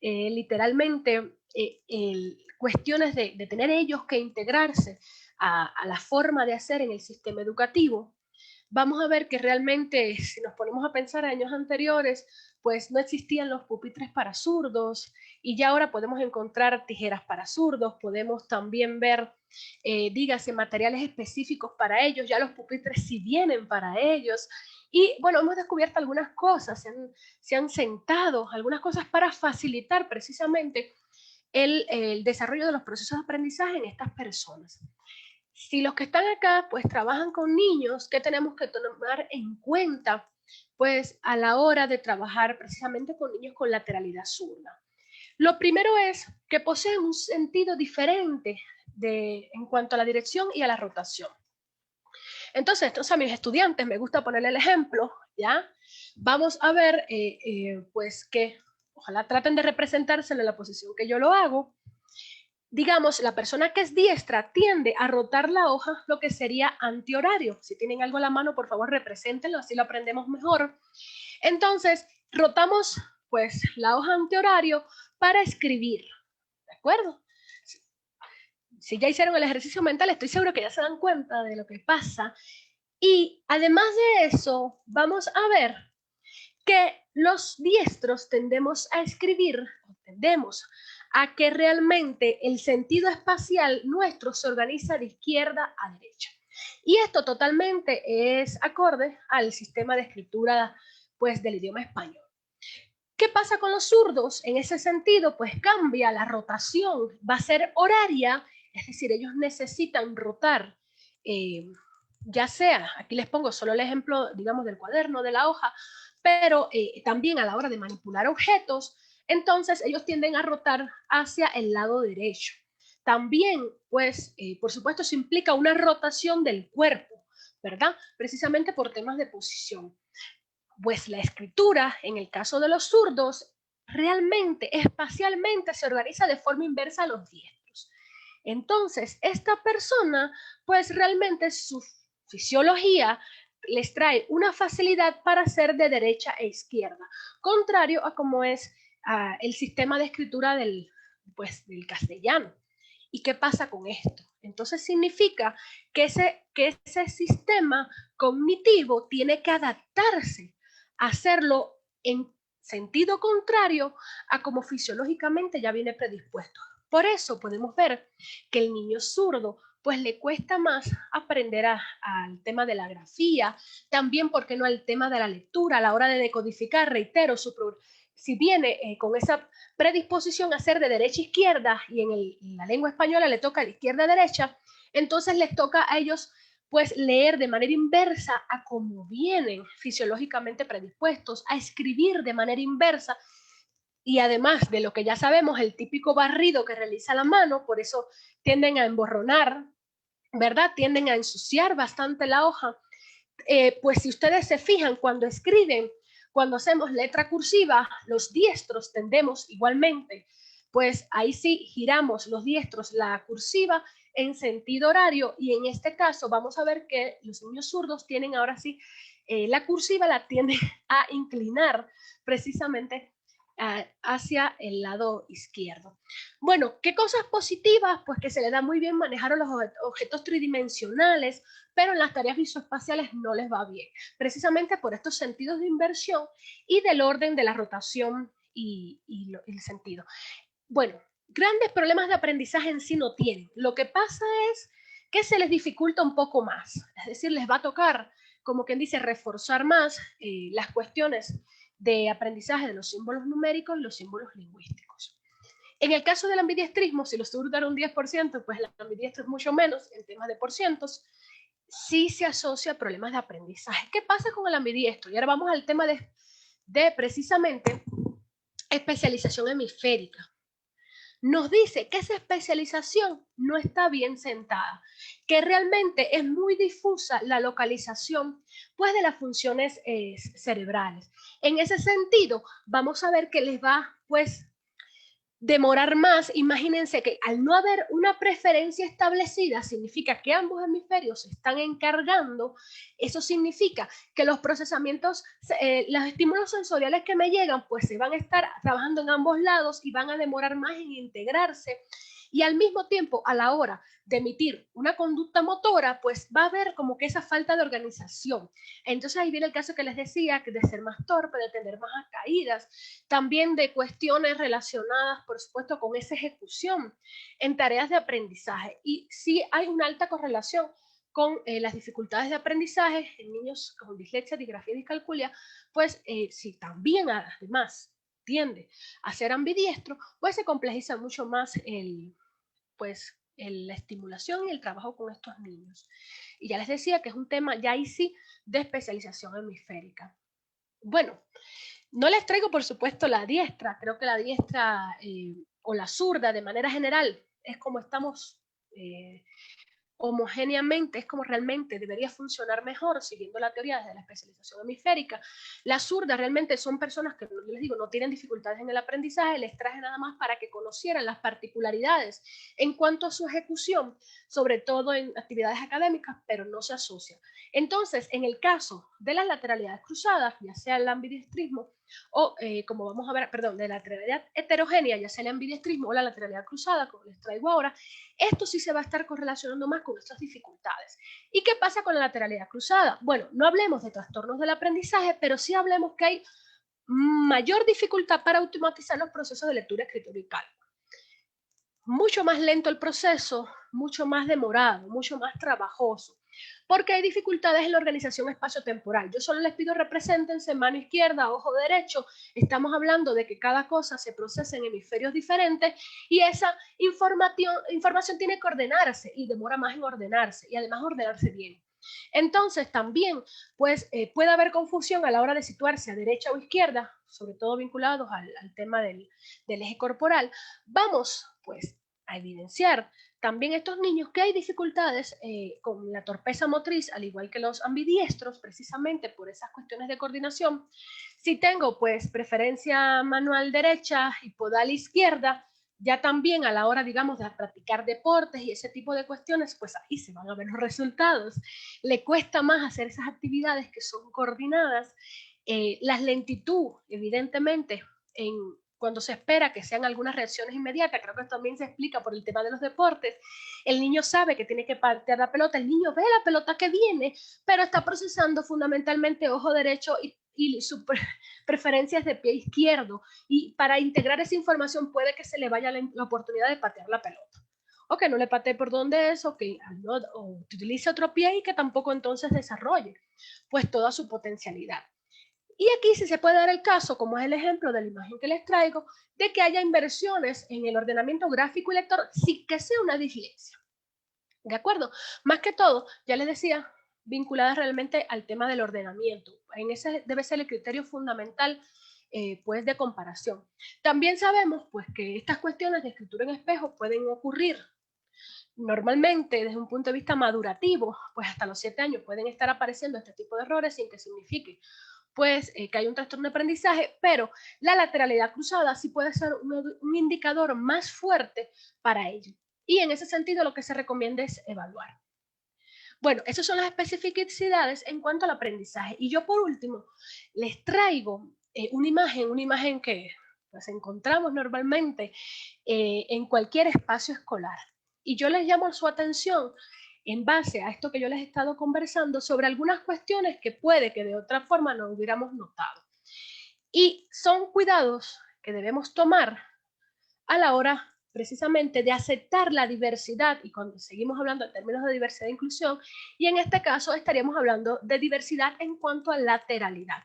B: literalmente cuestiones de tener ellos que integrarse a la forma de hacer en el sistema educativo. Vamos a ver que realmente, si nos ponemos a pensar en años anteriores, pues no existían los pupitres para zurdos y ya ahora podemos encontrar tijeras para zurdos, podemos también ver, dígase, materiales específicos para ellos, ya los pupitres sí vienen para ellos. Y bueno, hemos descubierto algunas cosas, se han sentado algunas cosas para facilitar precisamente el desarrollo de los procesos de aprendizaje en estas personas. Si los que están acá pues trabajan con niños, ¿qué tenemos que tomar en cuenta pues a la hora de trabajar precisamente con niños con lateralidad zurda? Lo primero es que poseen un sentido diferente en cuanto a la dirección y a la rotación. Entonces, estos a mis estudiantes me gusta ponerle el ejemplo, ¿ya? Vamos a ver, pues que ojalá traten de representarse en la posición que yo lo hago. Digamos, la persona que es diestra tiende a rotar la hoja, lo que sería antihorario. Si tienen algo en la mano, por favor, represéntenlo, así lo aprendemos mejor. Entonces, rotamos, pues, la hoja antihorario para escribir, ¿de acuerdo? Si ya hicieron el ejercicio mental, estoy seguro que ya se dan cuenta de lo que pasa. Y además de eso, vamos a ver que los diestros tendemos a escribir, tendemos a que realmente el sentido espacial nuestro se organiza de izquierda a derecha. Y esto totalmente es acorde al sistema de escritura pues, del idioma español. ¿Qué pasa con los zurdos? En ese sentido, pues cambia la rotación, va a ser horaria, es decir, ellos necesitan rotar, ya sea, aquí les pongo solo el ejemplo, digamos, del cuaderno, de la hoja, pero también a la hora de manipular objetos, entonces ellos tienden a rotar hacia el lado derecho. También, pues, por supuesto, eso implica una rotación del cuerpo, ¿verdad? Precisamente por temas de posición. Pues la escritura, en el caso de los zurdos, realmente, espacialmente, se organiza de forma inversa a los diestros. Entonces, esta persona, pues realmente su fisiología les trae una facilidad para hacer de derecha e izquierda, contrario a como es el sistema de escritura del castellano. ¿Y qué pasa con esto? Entonces significa que ese sistema cognitivo tiene que adaptarse a hacerlo en sentido contrario a como fisiológicamente ya viene predispuesto. Por eso podemos ver que el niño zurdo pues le cuesta más aprender al tema de la grafía, también, ¿por qué no?, al tema de la lectura a la hora de decodificar, reitero, si viene con esa predisposición a hacer de derecha a izquierda y en la lengua española le toca de izquierda a derecha, entonces les toca a ellos pues leer de manera inversa a como vienen fisiológicamente predispuestos, a escribir de manera inversa. Y además de lo que ya sabemos, el típico barrido que realiza la mano, por eso tienden a emborronar, ¿verdad? Tienden a ensuciar bastante la hoja. Pues si ustedes se fijan, cuando escriben, cuando hacemos letra cursiva, los diestros tendemos igualmente, pues ahí sí giramos los diestros la cursiva en sentido horario, y en este caso vamos a ver que los niños zurdos tienen ahora sí la cursiva la tienden a inclinar precisamente hacia el lado izquierdo. Bueno, ¿qué cosas positivas? Pues que se le da muy bien manejar los objetos tridimensionales, pero en las tareas visoespaciales no les va bien, precisamente por estos sentidos de inversión y del orden de la rotación y el sentido. Bueno, grandes problemas de aprendizaje en sí no tienen. Lo que pasa es que se les dificulta un poco más, es decir, les va a tocar, como quien dice, reforzar más las cuestiones de aprendizaje de los símbolos numéricos y los símbolos lingüísticos. En el caso del ambidiestrismo, si los zurdos eran un 10%, pues el ambidiestro es mucho menos en temas de porcientos, sí se asocia a problemas de aprendizaje. ¿Qué pasa con el ambidiestro? Y ahora vamos al tema de precisamente especialización hemisférica. Nos dice que esa especialización no está bien sentada, que realmente es muy difusa la localización pues, de las funciones cerebrales. En ese sentido, vamos a ver que les va pues demorar más. Imagínense que al no haber una preferencia establecida, significa que ambos hemisferios se están encargando. Eso significa que los procesamientos, los estímulos sensoriales que me llegan, pues se van a estar trabajando en ambos lados y van a demorar más en integrarse. Y al mismo tiempo, a la hora de emitir una conducta motora, pues va a haber como que esa falta de organización. Entonces ahí viene el caso que les decía, que de ser más torpe, de tener más caídas, también de cuestiones relacionadas, por supuesto, con esa ejecución en tareas de aprendizaje. Y sí hay una alta correlación con las dificultades de aprendizaje en niños con dislexia, disgrafía y discalculia, pues sí, también además tiende a ser ambidiestro, pues se complejiza mucho más la estimulación y el trabajo con estos niños. Y ya les decía que es un tema ya ahí sí de especialización hemisférica. Bueno, no les traigo por supuesto la diestra, creo que la diestra o la zurda de manera general es como estamos homogéneamente, es como realmente debería funcionar mejor, siguiendo la teoría desde la especialización hemisférica. Las zurdas realmente son personas que, yo les digo, no tienen dificultades en el aprendizaje, les traje nada más para que conocieran las particularidades en cuanto a su ejecución, sobre todo en actividades académicas, pero no se asocia. Entonces, en el caso de las lateralidades cruzadas, ya sea el ambidiestrismo, o como vamos a ver, perdón, de la lateralidad heterogénea, ya sea el ambidiestrismo o la lateralidad cruzada, como les traigo ahora, esto sí se va a estar correlacionando más con estas dificultades. ¿Y qué pasa con la lateralidad cruzada? Bueno, no hablemos de trastornos del aprendizaje, pero sí hablemos que hay mayor dificultad para automatizar los procesos de lectura, escritura y cálculo. Mucho más lento el proceso, mucho más demorado, mucho más trabajoso, porque hay dificultades en la organización espacio-temporal. Yo solo les pido represéntense mano izquierda, ojo derecho. Estamos hablando de que cada cosa se procesa en hemisferios diferentes y esa información tiene que ordenarse y demora más en ordenarse y además ordenarse bien. Entonces también pues, puede haber confusión a la hora de situarse a derecha o izquierda, sobre todo vinculados al tema del eje corporal. Vamos pues a evidenciar también estos niños que hay dificultades con la torpeza motriz, al igual que los ambidiestros, precisamente por esas cuestiones de coordinación. Si tengo pues preferencia manual derecha y podal izquierda, ya también a la hora, digamos, de practicar deportes y ese tipo de cuestiones, pues ahí se van a ver los resultados. Le cuesta más hacer esas actividades que son coordinadas. La lentitud, evidentemente, cuando se espera que sean algunas reacciones inmediatas, creo que también se explica por el tema de los deportes. El niño sabe que tiene que patear la pelota, el niño ve la pelota que viene, pero está procesando fundamentalmente ojo derecho y su preferencias de pie izquierdo, y para integrar esa información puede que se le vaya la oportunidad de patear la pelota, o que no le patee por donde es, o que o utilice otro pie y que tampoco entonces desarrolle pues toda su potencialidad. Y aquí sí se puede dar el caso, como es el ejemplo de la imagen que les traigo, de que haya inversiones en el ordenamiento gráfico y lector sin que sea una dislexia. ¿De acuerdo? Más que todo, ya les decía, vinculadas realmente al tema del ordenamiento. En ese debe ser el criterio fundamental pues de comparación. También sabemos pues que estas cuestiones de escritura en espejo pueden ocurrir normalmente desde un punto de vista madurativo, pues hasta los 7 años pueden estar apareciendo este tipo de errores sin que signifique pues que hay un trastorno de aprendizaje, pero la lateralidad cruzada sí puede ser un indicador más fuerte para ello. Y en ese sentido lo que se recomienda es evaluar. Bueno, esas son las especificidades en cuanto al aprendizaje. Y yo por último les traigo una imagen que pues, encontramos normalmente en cualquier espacio escolar. Y yo les llamo su atención en base a esto que yo les he estado conversando sobre algunas cuestiones que puede que de otra forma no hubiéramos notado. Y son cuidados que debemos tomar a la hora precisamente de aceptar la diversidad, y cuando seguimos hablando en términos de diversidad e inclusión, y en este caso estaríamos hablando de diversidad en cuanto a lateralidad.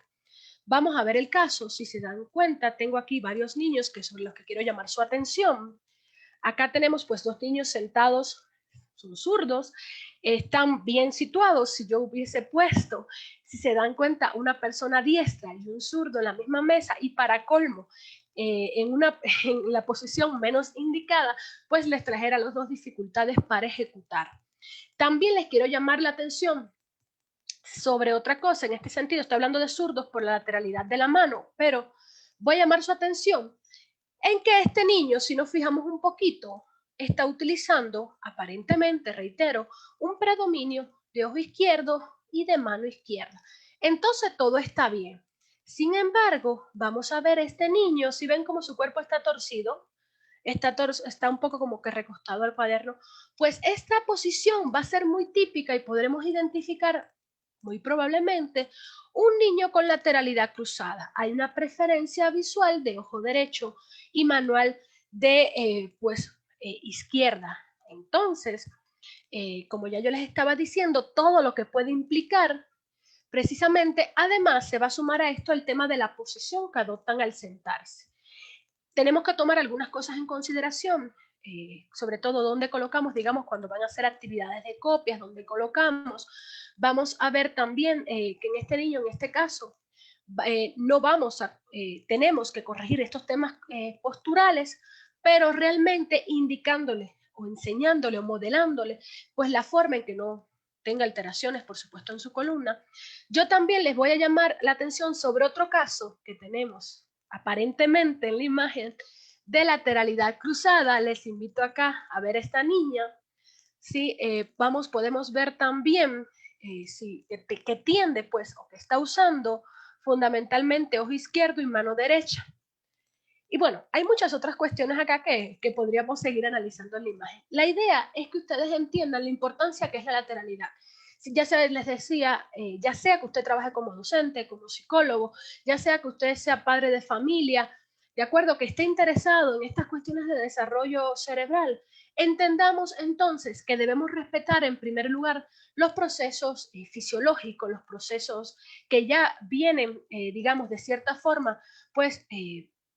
B: Vamos a ver el caso. Si se dan cuenta, tengo aquí varios niños que son los que quiero llamar su atención. Acá tenemos pues 2 niños sentados, son zurdos, están bien situados. Si yo hubiese puesto, si se dan cuenta, una persona diestra y un zurdo en la misma mesa, y para colmo, en la posición menos indicada, pues les trajera a los dos dificultades para ejecutar. También les quiero llamar la atención sobre otra cosa. En este sentido, estoy hablando de zurdos por la lateralidad de la mano, pero voy a llamar su atención en que este niño, si nos fijamos un poquito, está utilizando, aparentemente, reitero, un predominio de ojo izquierdo y de mano izquierda. Entonces todo está bien. Sin embargo, vamos a ver este niño, si ven como su cuerpo está torcido, está un poco como que recostado al cuaderno, pues esta posición va a ser muy típica y podremos identificar muy probablemente un niño con lateralidad cruzada. Hay una preferencia visual de ojo derecho y manual de izquierda. Entonces, como ya yo les estaba diciendo, todo lo que puede implicar, precisamente, además se va a sumar a esto el tema de la posición que adoptan al sentarse. Tenemos que tomar algunas cosas en consideración, sobre todo dónde colocamos, digamos, cuando van a hacer actividades de copias, dónde colocamos. Vamos a ver también que en este niño, en este caso, no vamos a, tenemos que corregir estos temas posturales, pero realmente indicándole o enseñándole o modelándole, pues la forma en que no tenga alteraciones, por supuesto, en su columna. Yo también les voy a llamar la atención sobre otro caso que tenemos aparentemente en la imagen de lateralidad cruzada. Les invito acá a ver esta niña. Sí, podemos ver también que tiende pues o que está usando fundamentalmente ojo izquierdo y mano derecha. Y bueno, hay muchas otras cuestiones acá que podríamos seguir analizando en la imagen. La idea es que ustedes entiendan la importancia que es la lateralidad. Ya sea, les decía, ya sea que usted trabaje como docente, como psicólogo, ya sea que usted sea padre de familia, de acuerdo, que esté interesado en estas cuestiones de desarrollo cerebral, entendamos entonces que debemos respetar en primer lugar los procesos fisiológicos, los procesos que ya vienen, digamos, de cierta forma, pues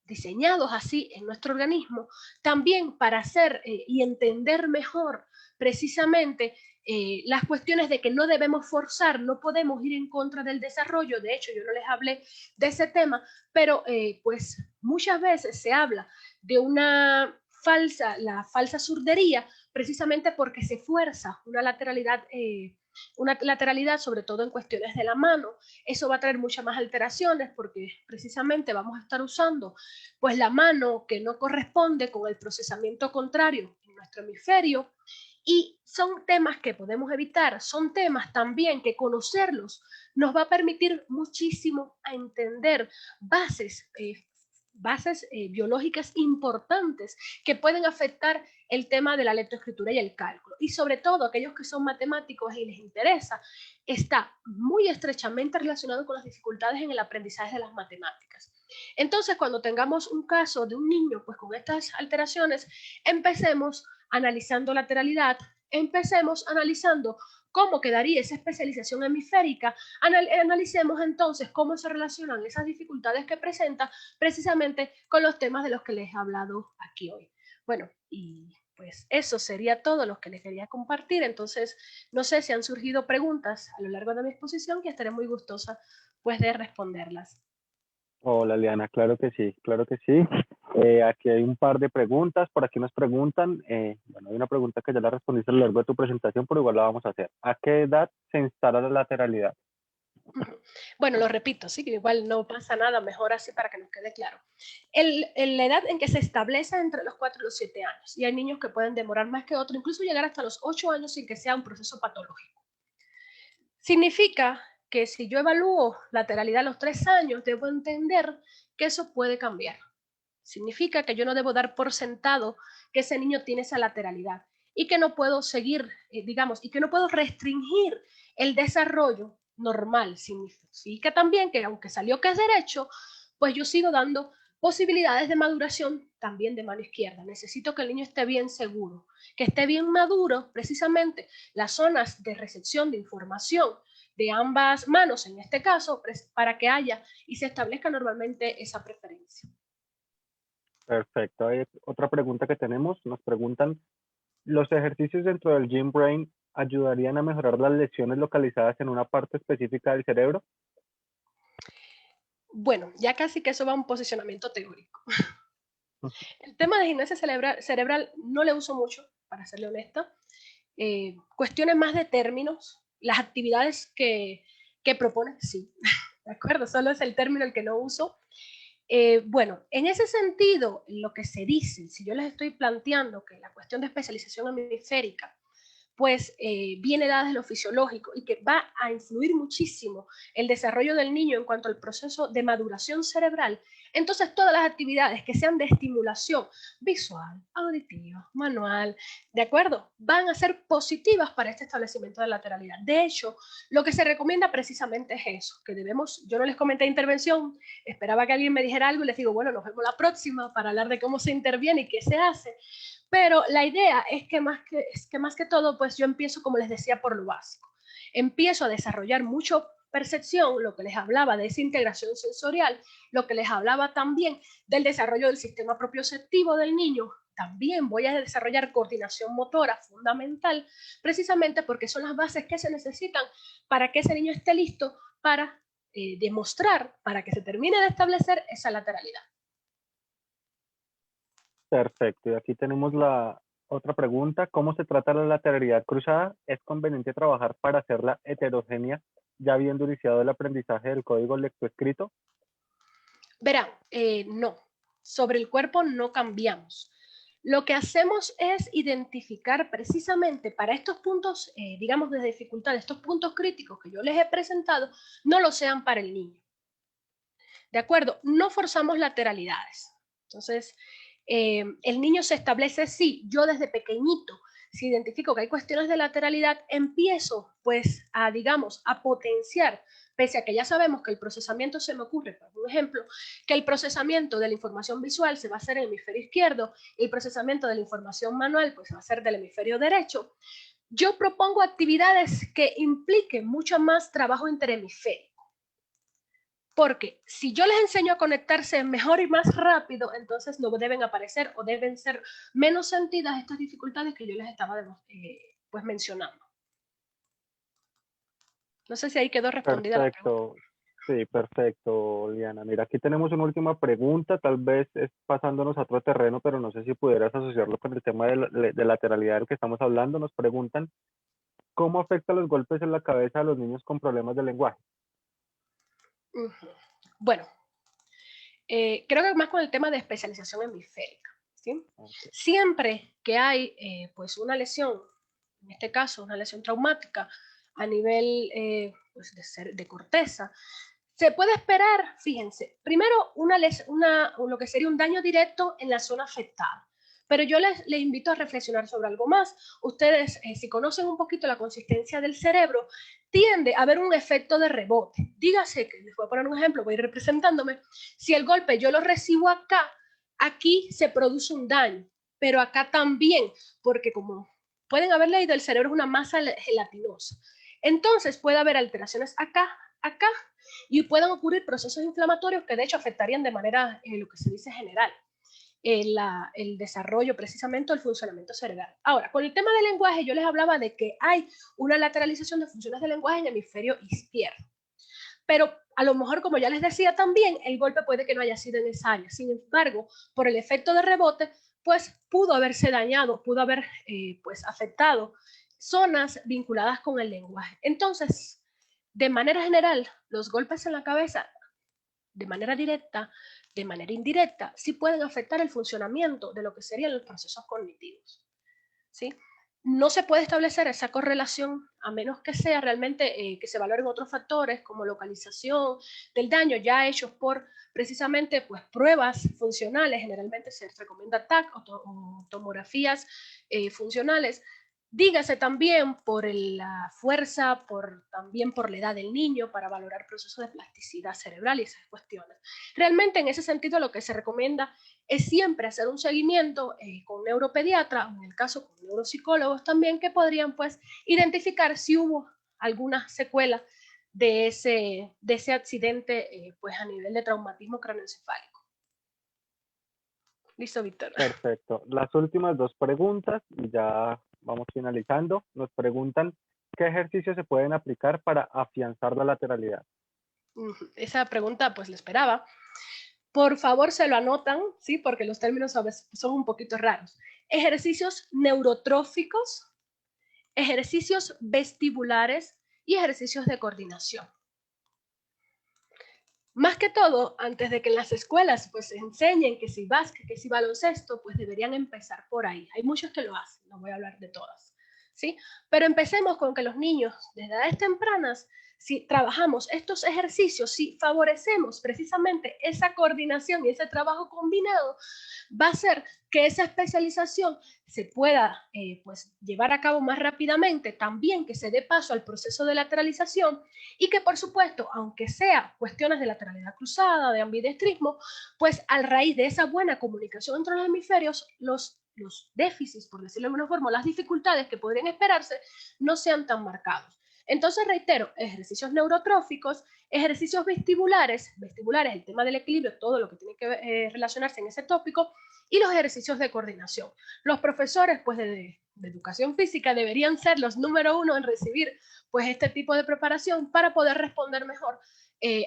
B: diseñados así en nuestro organismo, también para hacer y entender mejor precisamente las cuestiones de que no debemos forzar, no podemos ir en contra del desarrollo. De hecho, yo no les hablé de ese tema, pero pues muchas veces se habla de la falsa surdería, precisamente porque se fuerza una lateralidad, sobre todo en cuestiones de la mano. Eso va a traer muchas más alteraciones porque precisamente vamos a estar usando pues la mano que no corresponde con el procesamiento contrario en nuestro hemisferio. Y son temas que podemos evitar, son temas también que conocerlos nos va a permitir muchísimo a entender bases biológicas importantes que pueden afectar el tema de la lectoescritura y el cálculo. Y sobre todo aquellos que son matemáticos y les interesa, está muy estrechamente relacionado con las dificultades en el aprendizaje de las matemáticas. Entonces, cuando tengamos un caso de un niño pues con estas alteraciones, empecemos analizando lateralidad, empecemos analizando cómo quedaría esa especialización hemisférica, analicemos entonces cómo se relacionan esas dificultades que presenta precisamente con los temas de los que les he hablado aquí hoy. Bueno, y pues eso sería todo lo que les quería compartir. Entonces, no sé si han surgido preguntas a lo largo de mi exposición y estaré muy gustosa pues de responderlas.
A: Hola, Liana, claro que sí, claro que sí. Aquí hay un par de preguntas, por aquí nos preguntan, bueno, hay una pregunta que ya la respondiste a lo largo de tu presentación, pero igual la vamos a hacer. ¿A qué edad se instala la lateralidad?
B: Bueno, lo repito, sí, que igual no pasa nada, mejor así para que nos quede claro. La edad en que se establece entre los 4 y los 7 años, y hay niños que pueden demorar más que otros, incluso llegar hasta los 8 años sin que sea un proceso patológico. Significa que si yo evalúo lateralidad a los 3 años, debo entender que eso puede cambiar. Significa que yo no debo dar por sentado que ese niño tiene esa lateralidad y que no puedo seguir, digamos, y que no puedo restringir el desarrollo normal. Significa también que aunque salió que es derecho, pues yo sigo dando posibilidades de maduración también de mano izquierda. Necesito que el niño esté bien seguro, que esté bien maduro, precisamente las zonas de recepción de información de ambas manos, en este caso, para que haya y se establezca normalmente esa preferencia.
A: Perfecto. Hay otra pregunta que tenemos. Nos preguntan, ¿los ejercicios dentro del Gym Brain ayudarían a mejorar las lesiones localizadas en una parte específica del cerebro?
B: Bueno, ya casi que eso va a un posicionamiento teórico. El tema de gimnasia cerebral no le uso mucho, para serle honesta. Cuestiones más de términos, las actividades que propone, sí, de acuerdo, solo es el término el que no uso. Bueno, en ese sentido, lo que se dice, si yo les estoy planteando que la cuestión de especialización hemisférica pues viene dada de lo fisiológico y que va a influir muchísimo el desarrollo del niño en cuanto al proceso de maduración cerebral, entonces todas las actividades que sean de estimulación visual, auditiva, manual, ¿de acuerdo? Van a ser positivas para este establecimiento de lateralidad. De hecho, lo que se recomienda precisamente es eso, que debemos, yo no les comenté intervención, esperaba que alguien me dijera algo y les digo, bueno, nos vemos la próxima para hablar de cómo se interviene y qué se hace. Pero la idea es que más que todo, pues yo empiezo, como les decía, por lo básico. Empiezo a desarrollar mucho percepción, lo que les hablaba de esa integración sensorial, lo que les hablaba también del desarrollo del sistema propioceptivo del niño. También voy a desarrollar coordinación motora fundamental, precisamente porque son las bases que se necesitan para que ese niño esté listo para demostrar, para que se termine de establecer esa lateralidad.
A: Perfecto. Y aquí tenemos la otra pregunta. ¿Cómo se trata la lateralidad cruzada? ¿Es conveniente trabajar para hacerla heterogénea ya habiendo iniciado el aprendizaje del código lectoescrito?
B: Verán, no. Sobre el cuerpo no cambiamos. Lo que hacemos es identificar precisamente para estos puntos, digamos, de dificultad, estos puntos críticos que yo les he presentado, no lo sean para el niño. ¿De acuerdo? No forzamos lateralidades. Entonces, el niño se establece, sí, yo desde pequeñito, si identifico que hay cuestiones de lateralidad, empiezo pues a, digamos, a potenciar, pese a que ya sabemos que el procesamiento se me ocurre, por ejemplo, que el procesamiento de la información visual se va a hacer en el hemisferio izquierdo y el procesamiento de la información manual pues va a ser del hemisferio derecho. Yo propongo actividades que impliquen mucho más trabajo interhemisférico. Porque si yo les enseño a conectarse mejor y más rápido, entonces no deben aparecer o deben ser menos sentidas estas dificultades que yo les estaba pues mencionando. No sé si ahí quedó respondida la pregunta.
A: Perfecto. Sí, perfecto, Liana. Mira, aquí tenemos una última pregunta, tal vez es pasándonos a otro terreno, pero no sé si pudieras asociarlo con el tema de lateralidad del que estamos hablando. Nos preguntan, ¿cómo afecta los golpes en la cabeza a los niños con problemas de lenguaje?
B: Bueno, creo que más con el tema de especialización hemisférica, ¿sí?
A: Okay.
B: Siempre que hay pues una lesión, en este caso una lesión traumática a nivel pues de corteza, se puede esperar, fíjense, primero lo que sería un daño directo en la zona afectada. Pero yo les invito a reflexionar sobre algo más. Ustedes, si conocen un poquito la consistencia del cerebro, tiende a haber un efecto de rebote. Dígase que, les voy a poner un ejemplo, voy a ir representándome. Si el golpe yo lo recibo acá, aquí se produce un daño, pero acá también, porque como pueden haber leído, el cerebro es una masa gelatinosa. Entonces puede haber alteraciones acá, acá, y pueden ocurrir procesos inflamatorios que de hecho afectarían de manera, lo que se dice general, el desarrollo precisamente el funcionamiento cerebral. Ahora, con el tema del lenguaje, yo les hablaba de que hay una lateralización de funciones del lenguaje en el hemisferio izquierdo. Pero a lo mejor, como ya les decía también, el golpe puede que no haya sido en esa área. Sin embargo, por el efecto de rebote, pues pudo haberse dañado, pudo haber pues afectado zonas vinculadas con el lenguaje. Entonces, de manera general, los golpes en la cabeza, de manera directa, de manera indirecta, sí pueden afectar el funcionamiento de lo que serían los procesos cognitivos, ¿sí? No se puede establecer esa correlación a menos que sea realmente que se valoren otros factores como localización del daño ya hechos por precisamente pues pruebas funcionales. Generalmente se recomienda TAC o tomografías funcionales. Dígase también por la fuerza, también por la edad del niño para valorar procesos de plasticidad cerebral y esas cuestiones. Realmente en ese sentido lo que se recomienda es siempre hacer un seguimiento con neuropediatra, o en el caso con neuropsicólogos también, que podrían pues identificar si hubo alguna secuela de ese accidente pues a nivel de traumatismo craneoencefálico. Listo, Víctor.
A: Perfecto. Las últimas dos preguntas y ya vamos finalizando. Nos preguntan, ¿qué ejercicios se pueden aplicar para afianzar la lateralidad?
B: Esa pregunta pues la esperaba. Por favor, se lo anotan, ¿sí? Porque los términos a veces son un poquito raros. Ejercicios neurotróficos, ejercicios vestibulares y ejercicios de coordinación. Más que todo, antes de que en las escuelas pues se enseñen que si básquet, que si baloncesto, pues deberían empezar por ahí. Hay muchos que lo hacen, no voy a hablar de todas, ¿sí? Pero empecemos con que los niños desde edades tempranas, si trabajamos estos ejercicios, si favorecemos precisamente esa coordinación y ese trabajo combinado, va a hacer que esa especialización se pueda pues llevar a cabo más rápidamente, también que se dé paso al proceso de lateralización y que por supuesto, aunque sea cuestiones de lateralidad cruzada, de ambidestrismo, pues a raíz de esa buena comunicación entre los hemisferios, los déficits, por decirlo de alguna forma, las dificultades que podrían esperarse, no sean tan marcados. Entonces, reitero, ejercicios neurotróficos, ejercicios vestibulares, el tema del equilibrio, todo lo que tiene que relacionarse en ese tópico, y los ejercicios de coordinación. Los profesores, pues, de educación física deberían ser los número uno en recibir, pues, este tipo de preparación para poder responder mejor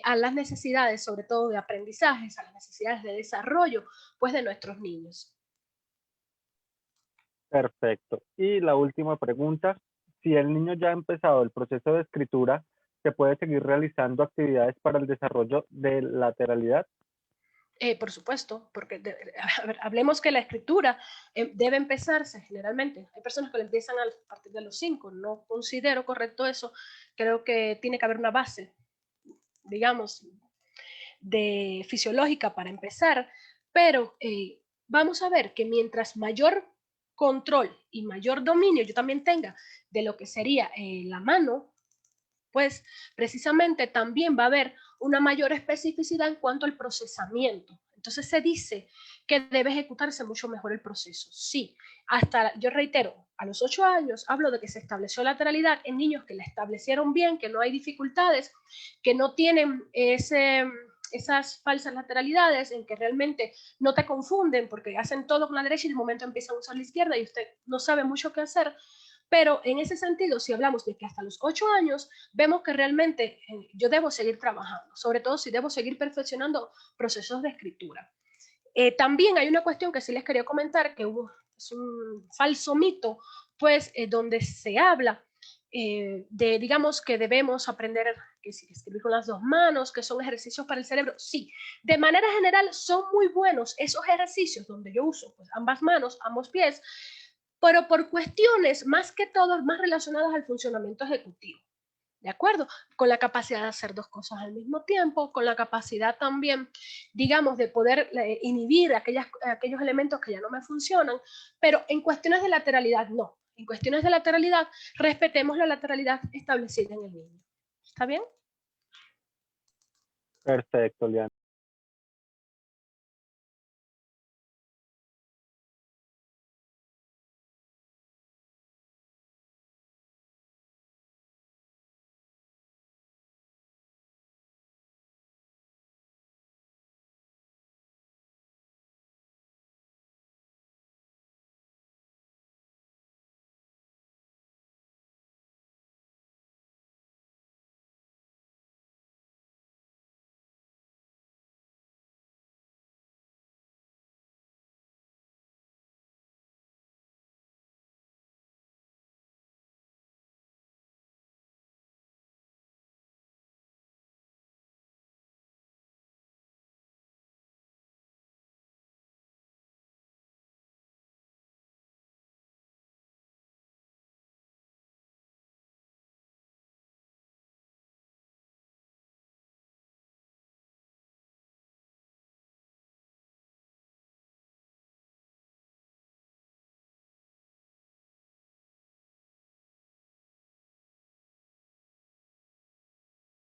B: a las necesidades, sobre todo de aprendizajes, a las necesidades de desarrollo, pues, de nuestros niños.
A: Perfecto. Y la última pregunta, si el niño ya ha empezado el proceso de escritura, ¿se puede seguir realizando actividades para el desarrollo de lateralidad?
B: Por supuesto, porque a ver, hablemos que la escritura debe empezarse generalmente. Hay personas que la empiezan a partir de los 5, no considero correcto eso. Creo que tiene que haber una base, digamos, de fisiológica para empezar, pero vamos a ver que mientras mayor control y mayor dominio yo también tenga de lo que sería la mano, pues precisamente también va a haber una mayor especificidad en cuanto al procesamiento. Entonces se dice que debe ejecutarse mucho mejor el proceso. Sí, hasta, yo reitero, a los 8 años hablo de que se estableció lateralidad en niños que la establecieron bien, que no hay dificultades, que no tienen esas falsas lateralidades, en que realmente no te confunden porque hacen todo con la derecha y de momento empiezan a usar la izquierda y usted no sabe mucho qué hacer. Pero en ese sentido, si hablamos de que hasta los 8 años, vemos que realmente yo debo seguir trabajando, sobre todo si debo seguir perfeccionando procesos de escritura. También hay una cuestión que sí les quería comentar, que es un falso mito, pues donde se habla de, digamos, que debemos aprender que escribir con las dos manos, que son ejercicios para el cerebro. Sí, de manera general son muy buenos esos ejercicios donde yo uso pues, ambas manos, ambos pies, pero por cuestiones más que todo más relacionadas al funcionamiento ejecutivo. ¿De acuerdo? Con la capacidad de hacer dos cosas al mismo tiempo, con la capacidad también, digamos, de poder inhibir aquellos elementos que ya no me funcionan, pero en cuestiones de lateralidad no. En cuestiones de lateralidad, respetemos la lateralidad establecida en el niño. ¿Está bien?
A: Perfecto, Liana.